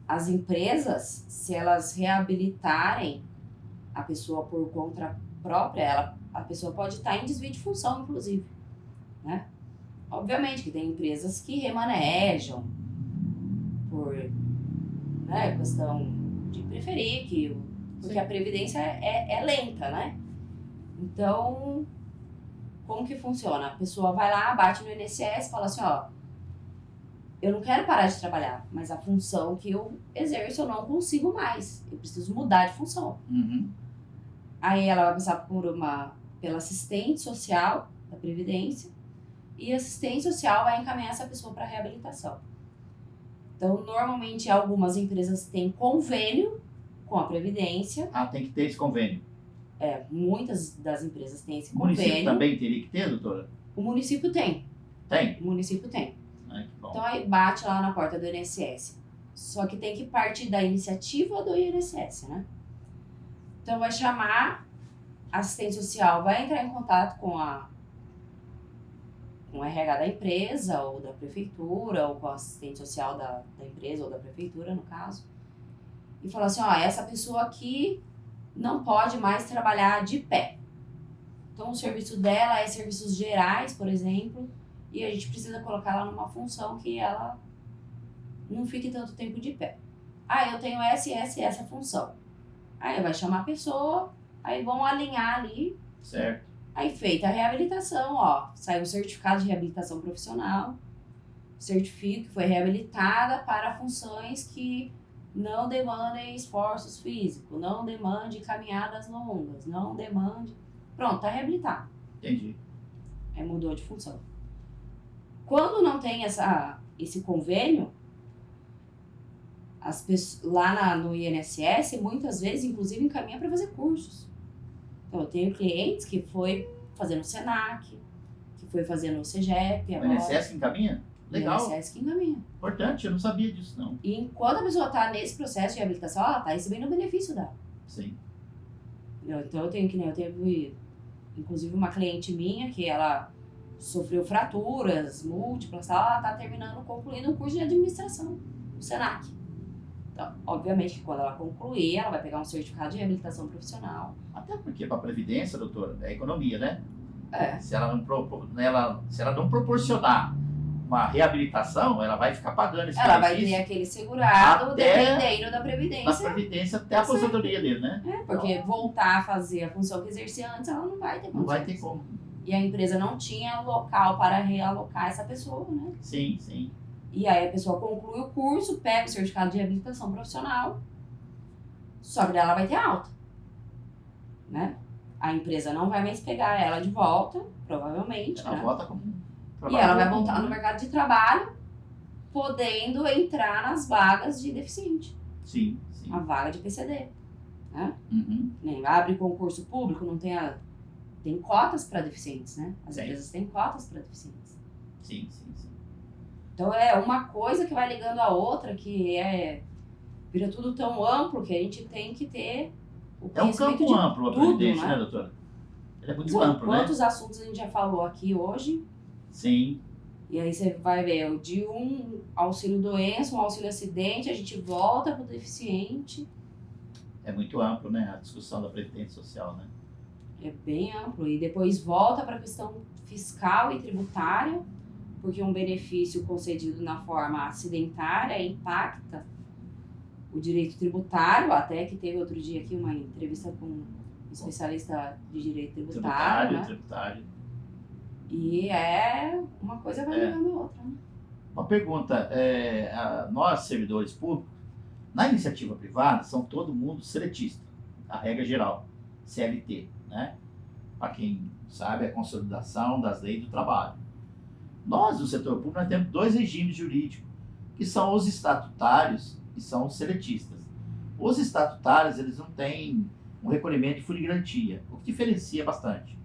As empresas, se elas reabilitarem a pessoa por conta própria, a pessoa pode estar em desvio de função, inclusive, né? Obviamente que tem empresas que remanejam por, né, questão de preferir, porque a previdência é lenta, né? Então, como que funciona? A pessoa vai lá, bate no INSS e fala assim, eu não quero parar de trabalhar, mas a função que eu exerço eu não consigo mais. Eu preciso mudar de função. Uhum. Aí ela vai passar pela assistente social da Previdência e a assistente social vai encaminhar essa pessoa para reabilitação. Então, normalmente, algumas empresas têm convênio com a Previdência. Tem que ter esse convênio. Muitas das empresas têm esse O convênio. município também teria que ter, doutora? O município tem. Tem? O município tem. Ai, que bom. Então, aí bate lá na porta do INSS. Só que tem que partir da iniciativa do INSS, né? Então, vai chamar a assistente social, vai entrar em contato com o RH da empresa, ou da prefeitura, ou com a assistente social da empresa, ou da prefeitura, no caso, e falar assim, essa pessoa aqui não pode mais trabalhar de pé. Então, o serviço dela é serviços gerais, por exemplo, e a gente precisa colocar ela numa função que ela não fique tanto tempo de pé. Eu tenho essa função. Aí vai chamar a pessoa, aí vão alinhar ali. Certo. Aí feita a reabilitação, sai um certificado de reabilitação profissional, certifica que foi reabilitada para funções que não demandem esforços físicos, não demande caminhadas longas, não demande... Pronto, tá reabilitado. Entendi. Aí mudou de função. Quando não tem esse convênio, as pessoas, lá no INSS, muitas vezes, inclusive, encaminha para fazer cursos. Então, eu tenho clientes que foi fazer no SENAC, que foi fazer no CEGEP. O INSS que encaminha? Legal. O INSS que encaminha. Importante, eu não sabia disso, não. E enquanto a pessoa está nesse processo de reabilitação, ela está recebendo o benefício dela. Sim. Então, eu teve, inclusive, uma cliente minha que ela sofreu fraturas múltiplas, ela está concluindo um curso de administração no SENAC. Então, obviamente que quando ela concluir, ela vai pegar um certificado de reabilitação profissional. Até porque para a Previdência, doutora, é economia, né? É. Se ela não proporcionar uma reabilitação, ela vai ficar pagando esse Ela vai benefício ter aquele segurado, até dependendo da na Previdência. Previdência até a aposentadoria dele, né? Porque voltar a fazer a função que exercia antes, ela não vai ter Não vai condições. ter como. E a empresa não tinha local para realocar essa pessoa, né? Sim, sim. E aí a pessoa conclui o curso, pega o certificado de reabilitação profissional, só que ela vai ter alta, né? A empresa não vai mais pegar ela de volta, provavelmente, Ela né? volta como E ela vai trabalhador voltar no mercado de trabalho, podendo entrar nas vagas de deficiente. Sim, sim. a vaga de PCD. Né? Uhum. Nem abre concurso público, não tem tem cotas para deficientes, né? As Tem. empresas têm cotas para deficientes. Sim, sim, sim. Então é uma coisa que vai ligando a outra, que vira tudo tão amplo que a gente tem que ter o É um conhecimento campo de amplo a tudo, Previdência, né, né? doutora? Ele é muito amplo, né? Quantos assuntos a gente já falou aqui hoje? Sim. E aí você vai ver, de um auxílio doença, um auxílio acidente, a gente volta para o deficiente. É muito amplo, né, a discussão da Previdência Social, né? É bem amplo. E depois volta para a questão fiscal e tributária, porque um benefício concedido na forma acidentária impacta o direito tributário, até que teve outro dia aqui uma entrevista com um especialista de direito tributário, né? Tributário. E uma coisa vai ligando a outra, né? Uma pergunta, nós, servidores públicos, na iniciativa privada, são todo mundo seletista, a regra geral, CLT, né? Para quem sabe, é a consolidação das leis do trabalho. Nós, no setor público, nós temos 2 regimes jurídicos, que são os estatutários e são os seletistas. Os estatutários, eles não têm um recolhimento de fundo-de-garantia, o que diferencia bastante.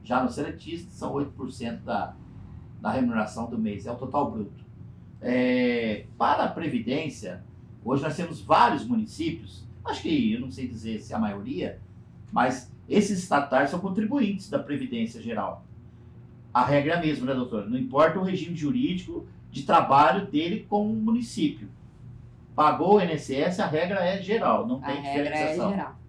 Já nos seletistas, são 8% da remuneração do mês, é o total bruto. Para a Previdência, hoje nós temos vários municípios, acho que, eu não sei dizer se a maioria, mas esses estatutários são contribuintes da Previdência Geral. A regra é a mesma, né, doutor? Não importa o regime jurídico de trabalho dele com o município. Pagou o INSS, a regra é geral, não tem diferenciação. A regra é geral.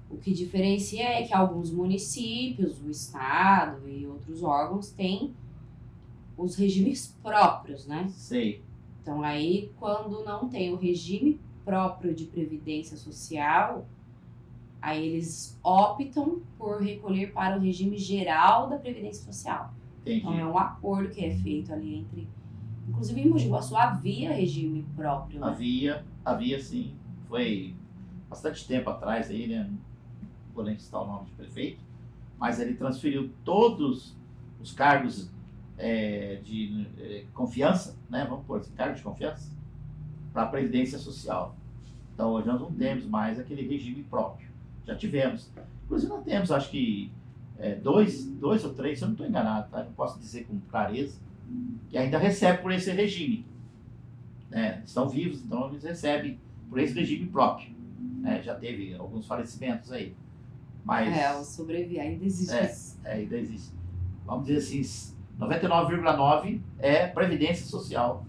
O que diferencia é que alguns municípios, o estado e outros órgãos têm os regimes próprios, né? Sei. Então aí, quando não tem o regime próprio de previdência social, aí eles optam por recolher para o regime geral da previdência social. Entendi. Então é um acordo que é feito ali entre... Inclusive em Mogi Guaçu havia regime próprio, né? Havia sim. Foi bastante tempo atrás aí, né? Não vou nem citar o nome de prefeito, mas ele transferiu todos os cargos de confiança, né? Vamos pôr assim, cargos de confiança, para a Previdência Social. Então hoje nós não temos mais aquele regime próprio. Já tivemos. Inclusive nós temos, acho que, 2 ou 3, se eu não estou enganado, tá? Não posso dizer com clareza, que ainda recebem por esse regime. Né? Estão vivos, então eles recebem por esse regime próprio. Né? Já teve alguns falecimentos aí. Mas, o sobreviver ainda existe. ainda existe. Vamos dizer assim, 99,9% é Previdência Social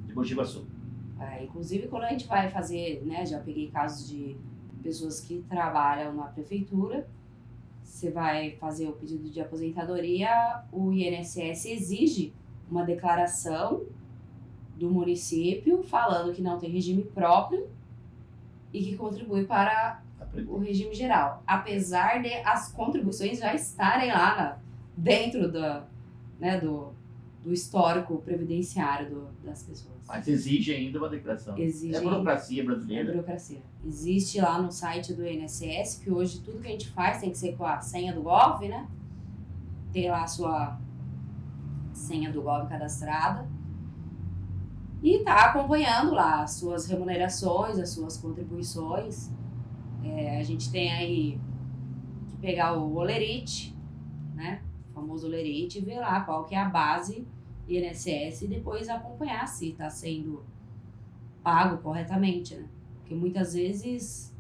de Mogi Guaçu. Inclusive, quando a gente vai fazer, né, já peguei casos de pessoas que trabalham na prefeitura, você vai fazer o pedido de aposentadoria, o INSS exige uma declaração do município falando que não tem regime próprio e que contribui para o regime geral. Apesar de as contribuições já estarem lá dentro do histórico previdenciário das pessoas. Mas exige ainda uma declaração. É burocracia brasileira. É burocracia. Existe lá no site do INSS, que hoje tudo que a gente faz tem que ser com a senha do Gov, né? Tem lá a sua senha do Gov cadastrada. E tá acompanhando lá as suas remunerações, as suas contribuições. A gente tem aí que pegar o olerite, né? O famoso olerite, e ver lá qual que é a base INSS e depois acompanhar se está sendo pago corretamente, né? Porque muitas vezes,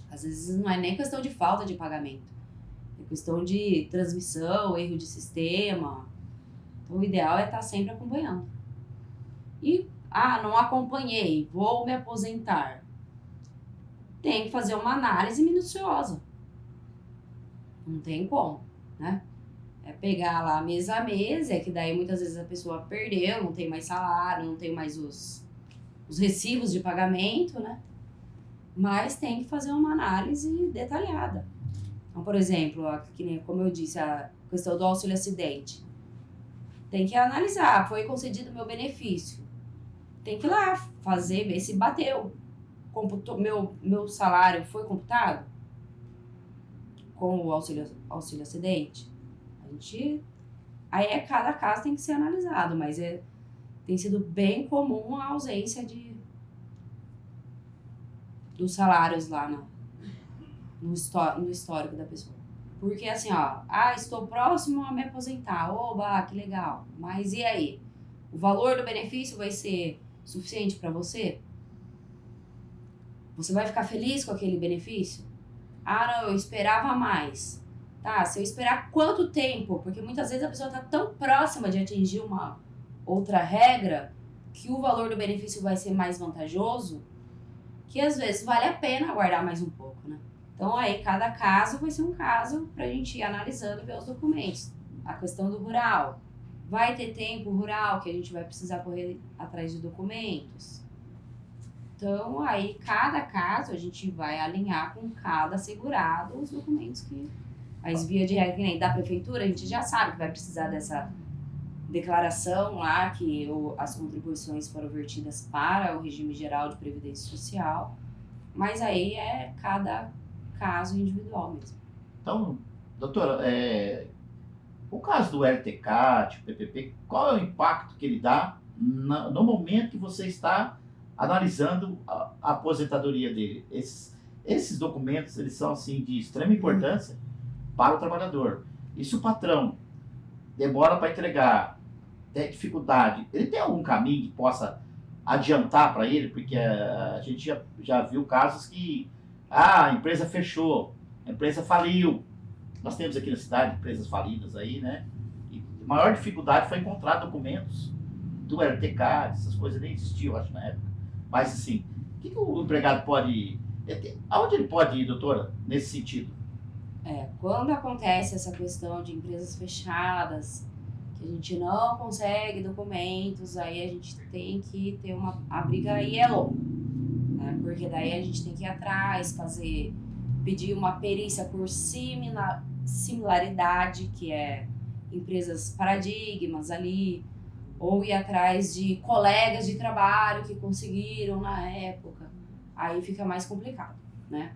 às vezes não é nem questão de falta de pagamento, é questão de transmissão, erro de sistema. Então o ideal é estar sempre acompanhando. E, não acompanhei, vou me aposentar. Tem que fazer uma análise minuciosa. Não tem como, né? É pegar lá mês a mês, que daí muitas vezes a pessoa perdeu, não tem mais salário, não tem mais os recibos de pagamento, né? Mas tem que fazer uma análise detalhada. Então, por exemplo, como eu disse, a questão do auxílio acidente. Tem que analisar, foi concedido meu benefício. Tem que ir lá ver se bateu. Meu salário foi computado com o auxílio acidente. Aí cada caso tem que ser analisado, mas tem sido bem comum a ausência dos salários lá no histórico da pessoa. Porque assim, ó, estou próximo a me aposentar, oba, que legal. Mas e aí? O valor do benefício vai ser suficiente para você? Você vai ficar feliz com aquele benefício? Não, eu esperava mais. Tá, se eu esperar quanto tempo? Porque muitas vezes a pessoa está tão próxima de atingir uma outra regra que o valor do benefício vai ser mais vantajoso, que às vezes vale a pena aguardar mais um pouco, né? Então aí cada caso vai ser um caso para a gente ir analisando e ver os documentos. A questão do rural. Vai ter tempo rural que a gente vai precisar correr atrás de documentos. Então aí cada caso a gente vai alinhar com cada segurado os documentos que... Mas via de regra, que nem da prefeitura, a gente já sabe que vai precisar dessa declaração lá que as contribuições foram vertidas para o regime geral de previdência social, mas aí é cada caso individual mesmo. Então, doutora, o caso do LTCAT, PPP, qual é o impacto que ele dá no momento que você está analisando a aposentadoria dele? Esses documentos, eles são assim de extrema importância para o trabalhador. E se o patrão demora para entregar, tem dificuldade, ele tem algum caminho que possa adiantar para ele? Porque a gente já viu casos que a empresa fechou, a empresa faliu. Nós temos aqui na cidade empresas falidas aí, né? E a maior dificuldade foi encontrar documentos do LTCAT, essas coisas nem existiam, acho, na época. Mas assim, o que o empregado pode... Aonde ele pode ir, doutora, nesse sentido? Quando acontece essa questão de empresas fechadas, que a gente não consegue documentos, aí a gente tem que ter a briga aí é longa, né? Porque daí a gente tem que ir atrás, pedir uma perícia por similaridade, que é empresas paradigmas ali, ou ir atrás de colegas de trabalho que conseguiram na época, aí fica mais complicado, né?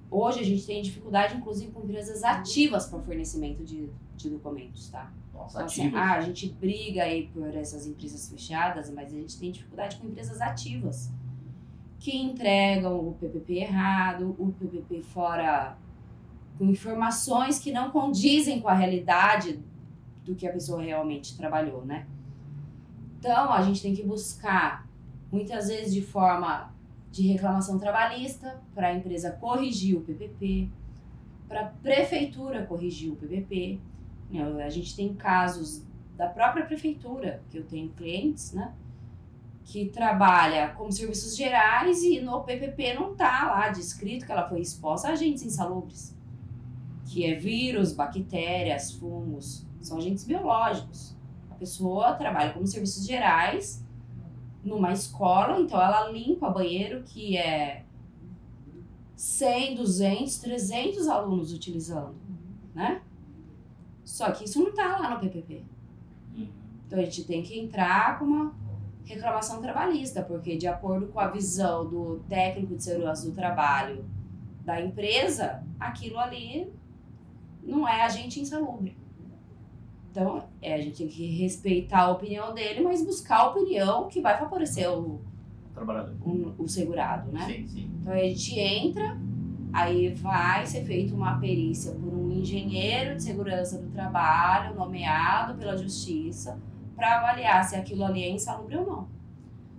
Hoje a gente tem dificuldade, inclusive, com empresas ativas para fornecimento de documentos, tá? Nossa, então, assim, a gente briga aí por essas empresas fechadas, mas a gente tem dificuldade com empresas ativas, que entregam o PPP errado, o PPP fora, com informações que não condizem com a realidade do que a pessoa realmente trabalhou, né? Então, a gente tem que buscar, muitas vezes de forma de reclamação trabalhista, para a empresa corrigir o PPP, para a prefeitura corrigir o PPP. A gente tem casos da própria prefeitura, que eu tenho clientes, né, que trabalha como serviços gerais e no PPP não está lá descrito que ela foi exposta a agentes insalubres, que é vírus, bactérias, fungos, são agentes biológicos. A pessoa trabalha como serviços gerais numa escola, então ela limpa banheiro que é 100, 200, 300 alunos utilizando, né? Só que isso não tá lá no PPP. Então a gente tem que entrar com uma reclamação trabalhista, porque de acordo com a visão do técnico de segurança do trabalho da empresa, aquilo ali não é agente insalubre. Então, a gente tem que respeitar a opinião dele, mas buscar a opinião que vai favorecer o trabalhador, o segurado, né? Sim, sim. Então, a gente entra, aí vai ser feita uma perícia por um engenheiro de segurança do trabalho, nomeado pela justiça, para avaliar se aquilo ali é insalubre ou não.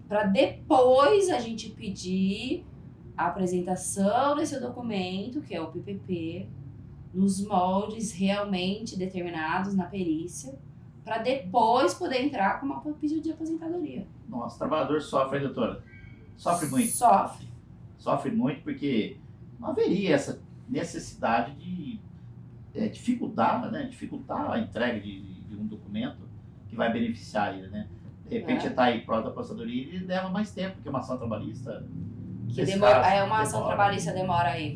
Para depois a gente pedir a apresentação desse documento, que é o PPP, nos moldes realmente determinados na perícia, para depois poder entrar com uma pedido de aposentadoria. Nossa, o trabalhador sofre, hein, doutora? Sofre muito. Sofre muito porque não haveria essa necessidade de dificultar a entrega de um documento que vai beneficiar ele, né? De repente está aí pronto a aposentadoria e ele leva mais tempo, porque uma ação trabalhista... Uma ação trabalhista demora aí,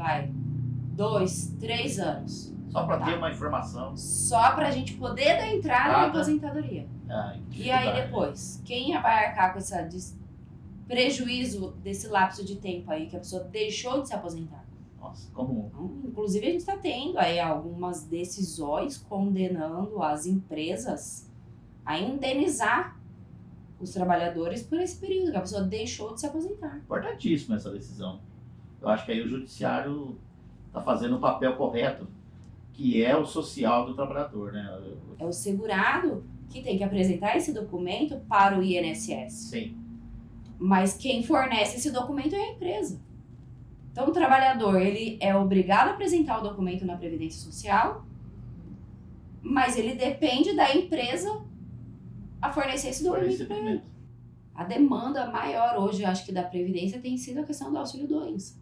2, 3 anos. Só para ter uma informação. Só para a gente poder dar entrada na aposentadoria. E aí depois, quem vai arcar com esse prejuízo desse lapso de tempo aí que a pessoa deixou de se aposentar? Nossa, como... Inclusive a gente está tendo aí algumas decisões condenando as empresas a indenizar os trabalhadores por esse período que a pessoa deixou de se aposentar. Importantíssima essa decisão. Eu acho que aí o judiciário está fazendo o papel correto, que é o social do trabalhador, né? É o segurado que tem que apresentar esse documento para o INSS. Sim. Mas quem fornece esse documento é a empresa. Então o trabalhador, ele é obrigado a apresentar o documento na Previdência Social, mas ele depende da empresa a fornecer esse documento para ele. A demanda maior hoje, acho que da Previdência, tem sido a questão do auxílio-doença.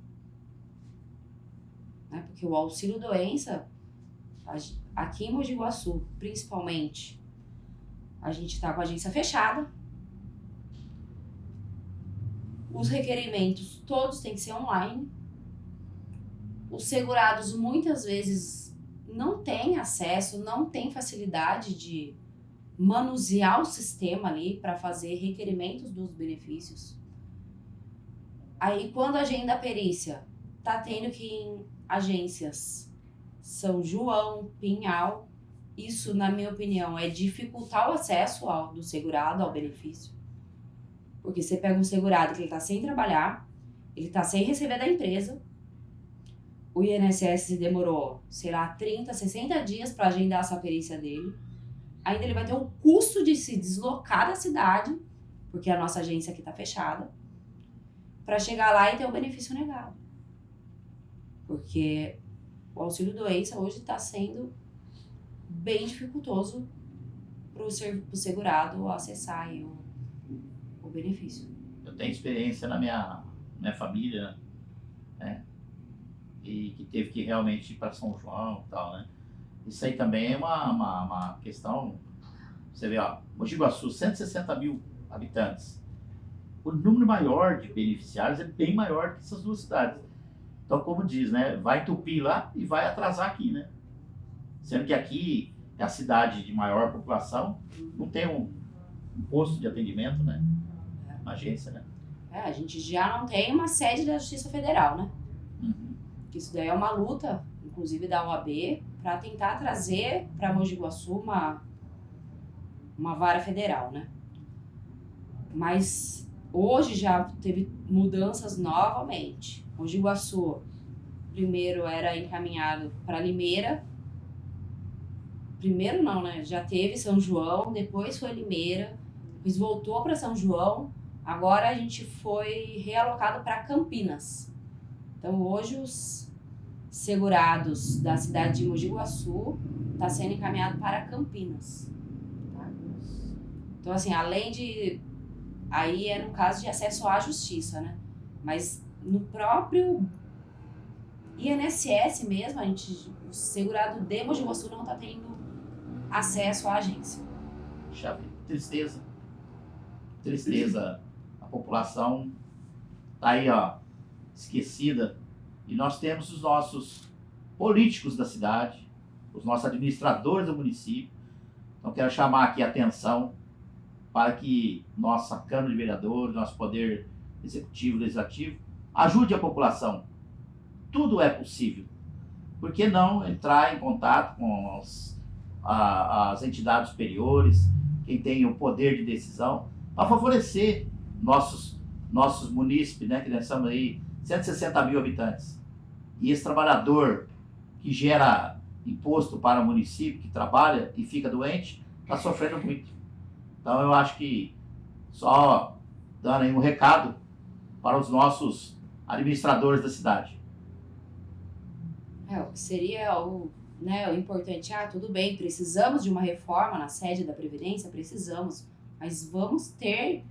Né? Porque o auxílio-doença, aqui em Mogi Guaçu, principalmente, a gente está com a agência fechada. Os requerimentos todos têm que ser online. Os segurados muitas vezes não têm acesso, não têm facilidade de manusear o sistema ali para fazer requerimentos dos benefícios. Aí quando agenda a perícia, tá tendo que ir em agências São João, Pinhal. Isso, na minha opinião, é dificultar o acesso do segurado ao benefício. Porque você pega um segurado que ele tá sem trabalhar, ele tá sem receber da empresa, o INSS demorou, sei lá, 30, 60 dias para agendar essa perícia dele. Ainda ele vai ter o custo de se deslocar da cidade, porque a nossa agência aqui tá fechada, para chegar lá e ter o benefício negado. Porque o auxílio-doença hoje está sendo bem dificultoso para o segurado acessar aí o benefício. Eu tenho experiência na minha família, né? E que teve que realmente ir para São João e tal, né? Isso aí também é uma questão. Você vê, ó, Mogi Guaçu, 160 mil habitantes. O número maior de beneficiários é bem maior que essas duas cidades. Então, como diz, né? Vai entupir lá e vai atrasar aqui, né? Sendo que aqui é a cidade de maior população, não tem um posto de atendimento, né? Uma agência, né? A gente já não tem uma sede da Justiça Federal, né? Uhum. Isso daí é uma luta, inclusive da OAB, para tentar trazer para Mogi Guaçu uma vara federal, né? Mas hoje já teve mudanças novamente. Mogi Guaçu, primeiro era encaminhado para Limeira. Primeiro não, né? Já teve São João, depois foi Limeira, depois voltou para São João. Agora a gente foi realocado para Campinas. Então hoje os segurados da cidade de Mogi Guaçu está sendo encaminhado para Campinas. Tá? Então assim, além de... Aí é no caso de acesso à justiça, né? Mas no próprio INSS mesmo, o segurado de Mogi Guaçu não está tendo acesso à agência. Tristeza. Tristeza. A população tá aí, ó, esquecida. E nós temos os nossos políticos da cidade, os nossos administradores do município. Então quero chamar aqui a atenção para que nossa Câmara de Vereadores, nosso Poder Executivo, Legislativo, ajude a população. Tudo é possível. Por que não entrar em contato com as entidades superiores, quem tem o poder de decisão, para favorecer nossos munícipes, né, que nós somos aí 160 mil habitantes. E esse trabalhador que gera imposto para o município, que trabalha e fica doente, está sofrendo muito. Então eu acho que, só dando aí um recado para os nossos administradores da cidade. O que seria o importante, tudo bem, precisamos de uma reforma na sede da Previdência, precisamos, mas vamos ter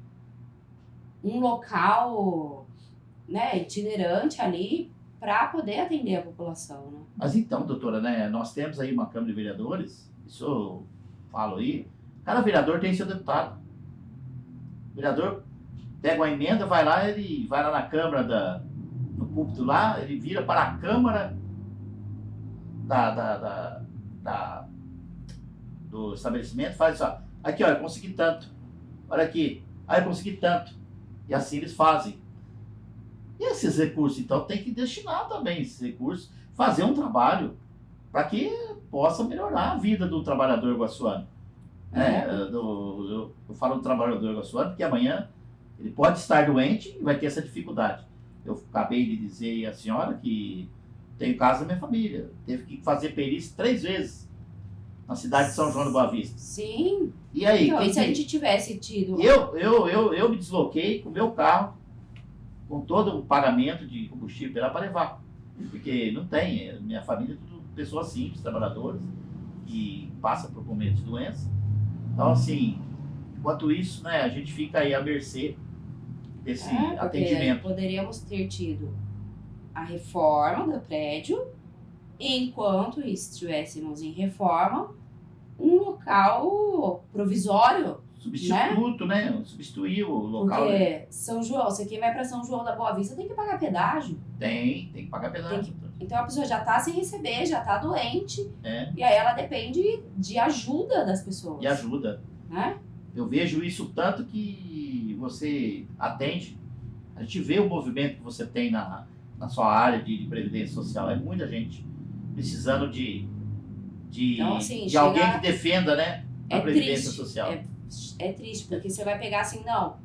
um local, né, itinerante ali para poder atender a população, né? Mas então, doutora, né, nós temos aí uma Câmara de Vereadores, isso eu falo aí, cada vereador tem seu deputado. O vereador pega uma emenda, ele vai lá na Câmara, no púlpito lá, ele vira para a Câmara do estabelecimento, faz isso, ó, aqui, ó, eu consegui tanto, olha aqui, eu consegui tanto, e assim eles fazem. E esses recursos, então, tem que destinar também esses recursos, fazer um trabalho para que possa melhorar a vida do trabalhador guaçuano. Eu falo do trabalhador guaçuano porque amanhã ele pode estar doente e vai ter essa dificuldade. Eu acabei de dizer à senhora que tenho caso da minha família. Teve que fazer perícia 3 vezes na cidade de São João do Boa Vista. Sim. E aí? Então, e se a gente tivesse tido... Eu me desloquei com o meu carro, com todo o pagamento de combustível para levar. Porque não tem, minha família é tudo pessoas simples, trabalhadoras, que passam por momentos de doença. Então, assim, enquanto isso, né, a gente fica aí à mercê desse atendimento. Poderíamos ter tido a reforma do prédio, e enquanto estivéssemos em reforma, um local provisório. Substituto, né? Substituir o local. Porque né? São João, você quem vai para São João da Boa Vista tem que pagar pedágio. Tem que pagar pedágio. Então a pessoa já tá sem receber, já tá doente. É. E aí ela depende de ajuda das pessoas. De ajuda. Né? Eu vejo isso tanto que você atende. A gente vê o movimento que você tem na sua área de previdência social. É muita gente precisando de então, assim, de alguém que defenda, né, a previdência triste, social. É triste, porque você vai pegar assim, não,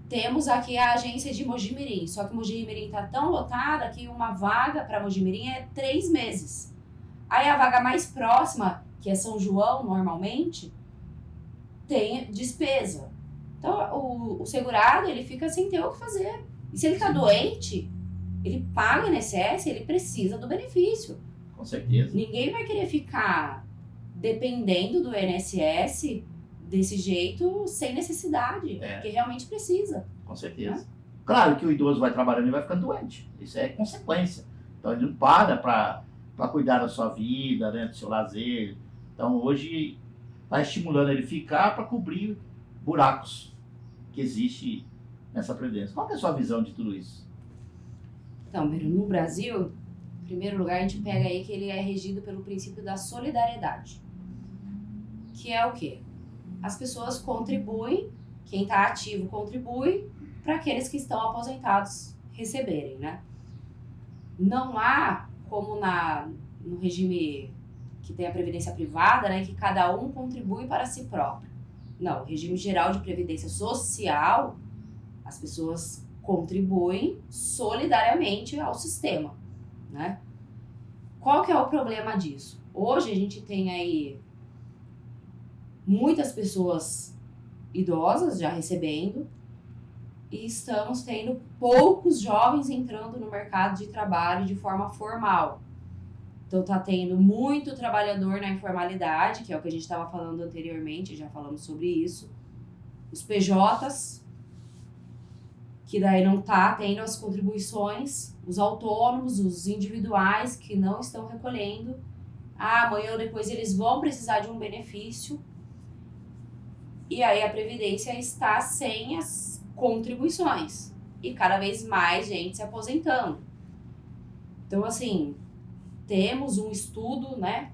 temos aqui a agência de Mojimirim, só que Mojimirim tá tão lotada que uma vaga para Mojimirim é 3 meses. Aí a vaga mais próxima, que é São João, normalmente, tem despesa. Então, o segurado, ele fica sem ter o que fazer. E se ele tá doente, ele paga o INSS, ele precisa do benefício. Com certeza. Ninguém vai querer ficar dependendo do INSS desse jeito, sem necessidade, porque realmente precisa. Com certeza. Claro que o idoso vai trabalhando e vai ficando doente. Isso é consequência. Então ele não para cuidar da sua vida, né, do seu lazer. Então hoje está estimulando ele ficar para cobrir buracos que existem nessa previdência. Qual que é a sua visão de tudo isso? Então, no Brasil, em primeiro lugar, a gente pega aí que ele é regido pelo princípio da solidariedade. Que é o quê? As pessoas contribuem, quem está ativo contribui, para aqueles que estão aposentados receberem, né? Não há, como no regime que tem a previdência privada, né, que cada um contribui para si próprio. Não, o regime geral de previdência social, as pessoas contribuem solidariamente ao sistema, né? Qual que é o problema disso? Hoje a gente tem aí muitas pessoas idosas já recebendo e estamos tendo poucos jovens entrando no mercado de trabalho de forma formal. Então tá tendo muito trabalhador na informalidade, que é o que a gente estava falando anteriormente, já falamos sobre isso. Os PJs, que daí não tá tendo as contribuições, os autônomos, os individuais que não estão recolhendo. Amanhã ou depois eles vão precisar de um benefício. E aí a Previdência está sem as contribuições. E cada vez mais gente se aposentando. Então, assim, temos um estudo, né,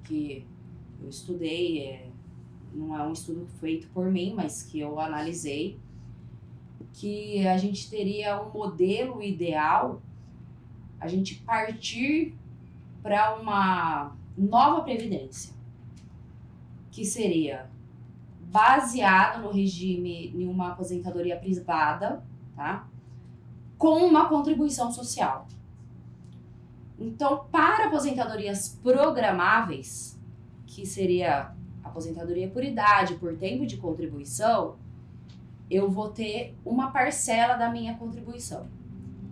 que eu estudei, não é um estudo feito por mim, mas que eu analisei, que a gente teria um modelo ideal, a gente partir para uma nova previdência, que seria baseado no regime de uma aposentadoria privada, tá? Com uma contribuição social. Então, para aposentadorias programáveis, que seria aposentadoria por idade, por tempo de contribuição, eu vou ter uma parcela da minha contribuição.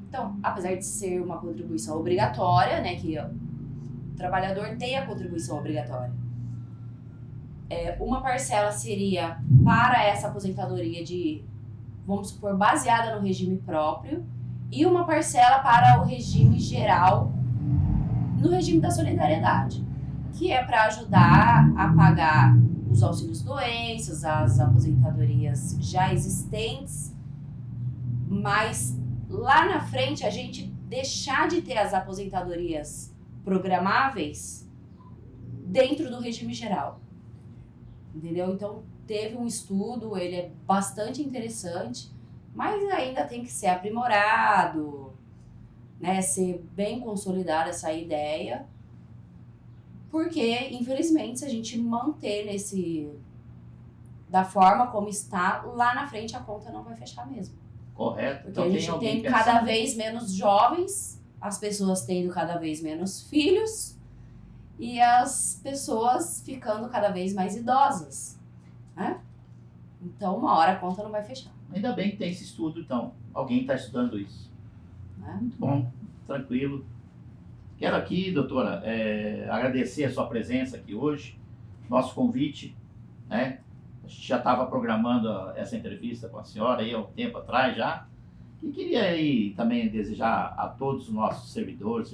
Então, apesar de ser uma contribuição obrigatória, né, que o trabalhador tem a contribuição obrigatória, uma parcela seria para essa aposentadoria de, vamos supor, baseada no regime próprio, e uma parcela para o regime geral, no regime da solidariedade, que é para ajudar a pagar os auxílios doenças, as aposentadorias já existentes, mas lá na frente a gente deixar de ter as aposentadorias programáveis dentro do regime geral. Entendeu? Então, teve um estudo, ele é bastante interessante, mas ainda tem que ser aprimorado, né? Ser bem consolidada essa ideia, porque, infelizmente, se a gente manter da forma como está, lá na frente a conta não vai fechar mesmo. Correto. Porque a gente tem cada vez menos jovens, as pessoas tendo cada vez menos filhos e as pessoas ficando cada vez mais idosas, né? Então, uma hora a conta não vai fechar. Ainda bem que tem esse estudo, então. Alguém está estudando isso. Muito bom, tranquilo. Quero aqui, doutora, agradecer a sua presença aqui hoje, nosso convite, né? A gente já estava programando essa entrevista com a senhora aí há um tempo atrás já. E queria aí também desejar a todos os nossos servidoras,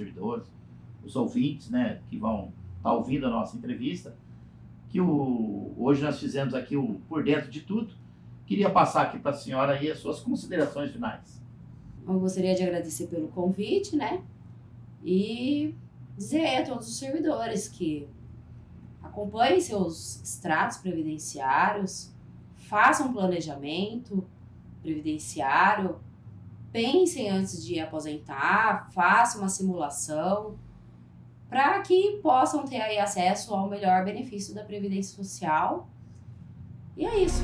os ouvintes, né, que vão estar ouvindo a nossa entrevista, que hoje nós fizemos aqui o Por Dentro de Tudo. Queria passar aqui para a senhora aí as suas considerações finais. Eu gostaria de agradecer pelo convite, né? E dizer a todos os servidores que acompanhem seus extratos previdenciários, façam um planejamento previdenciário, pensem antes de aposentar, façam uma simulação, para que possam ter aí acesso ao melhor benefício da Previdência Social. E é isso.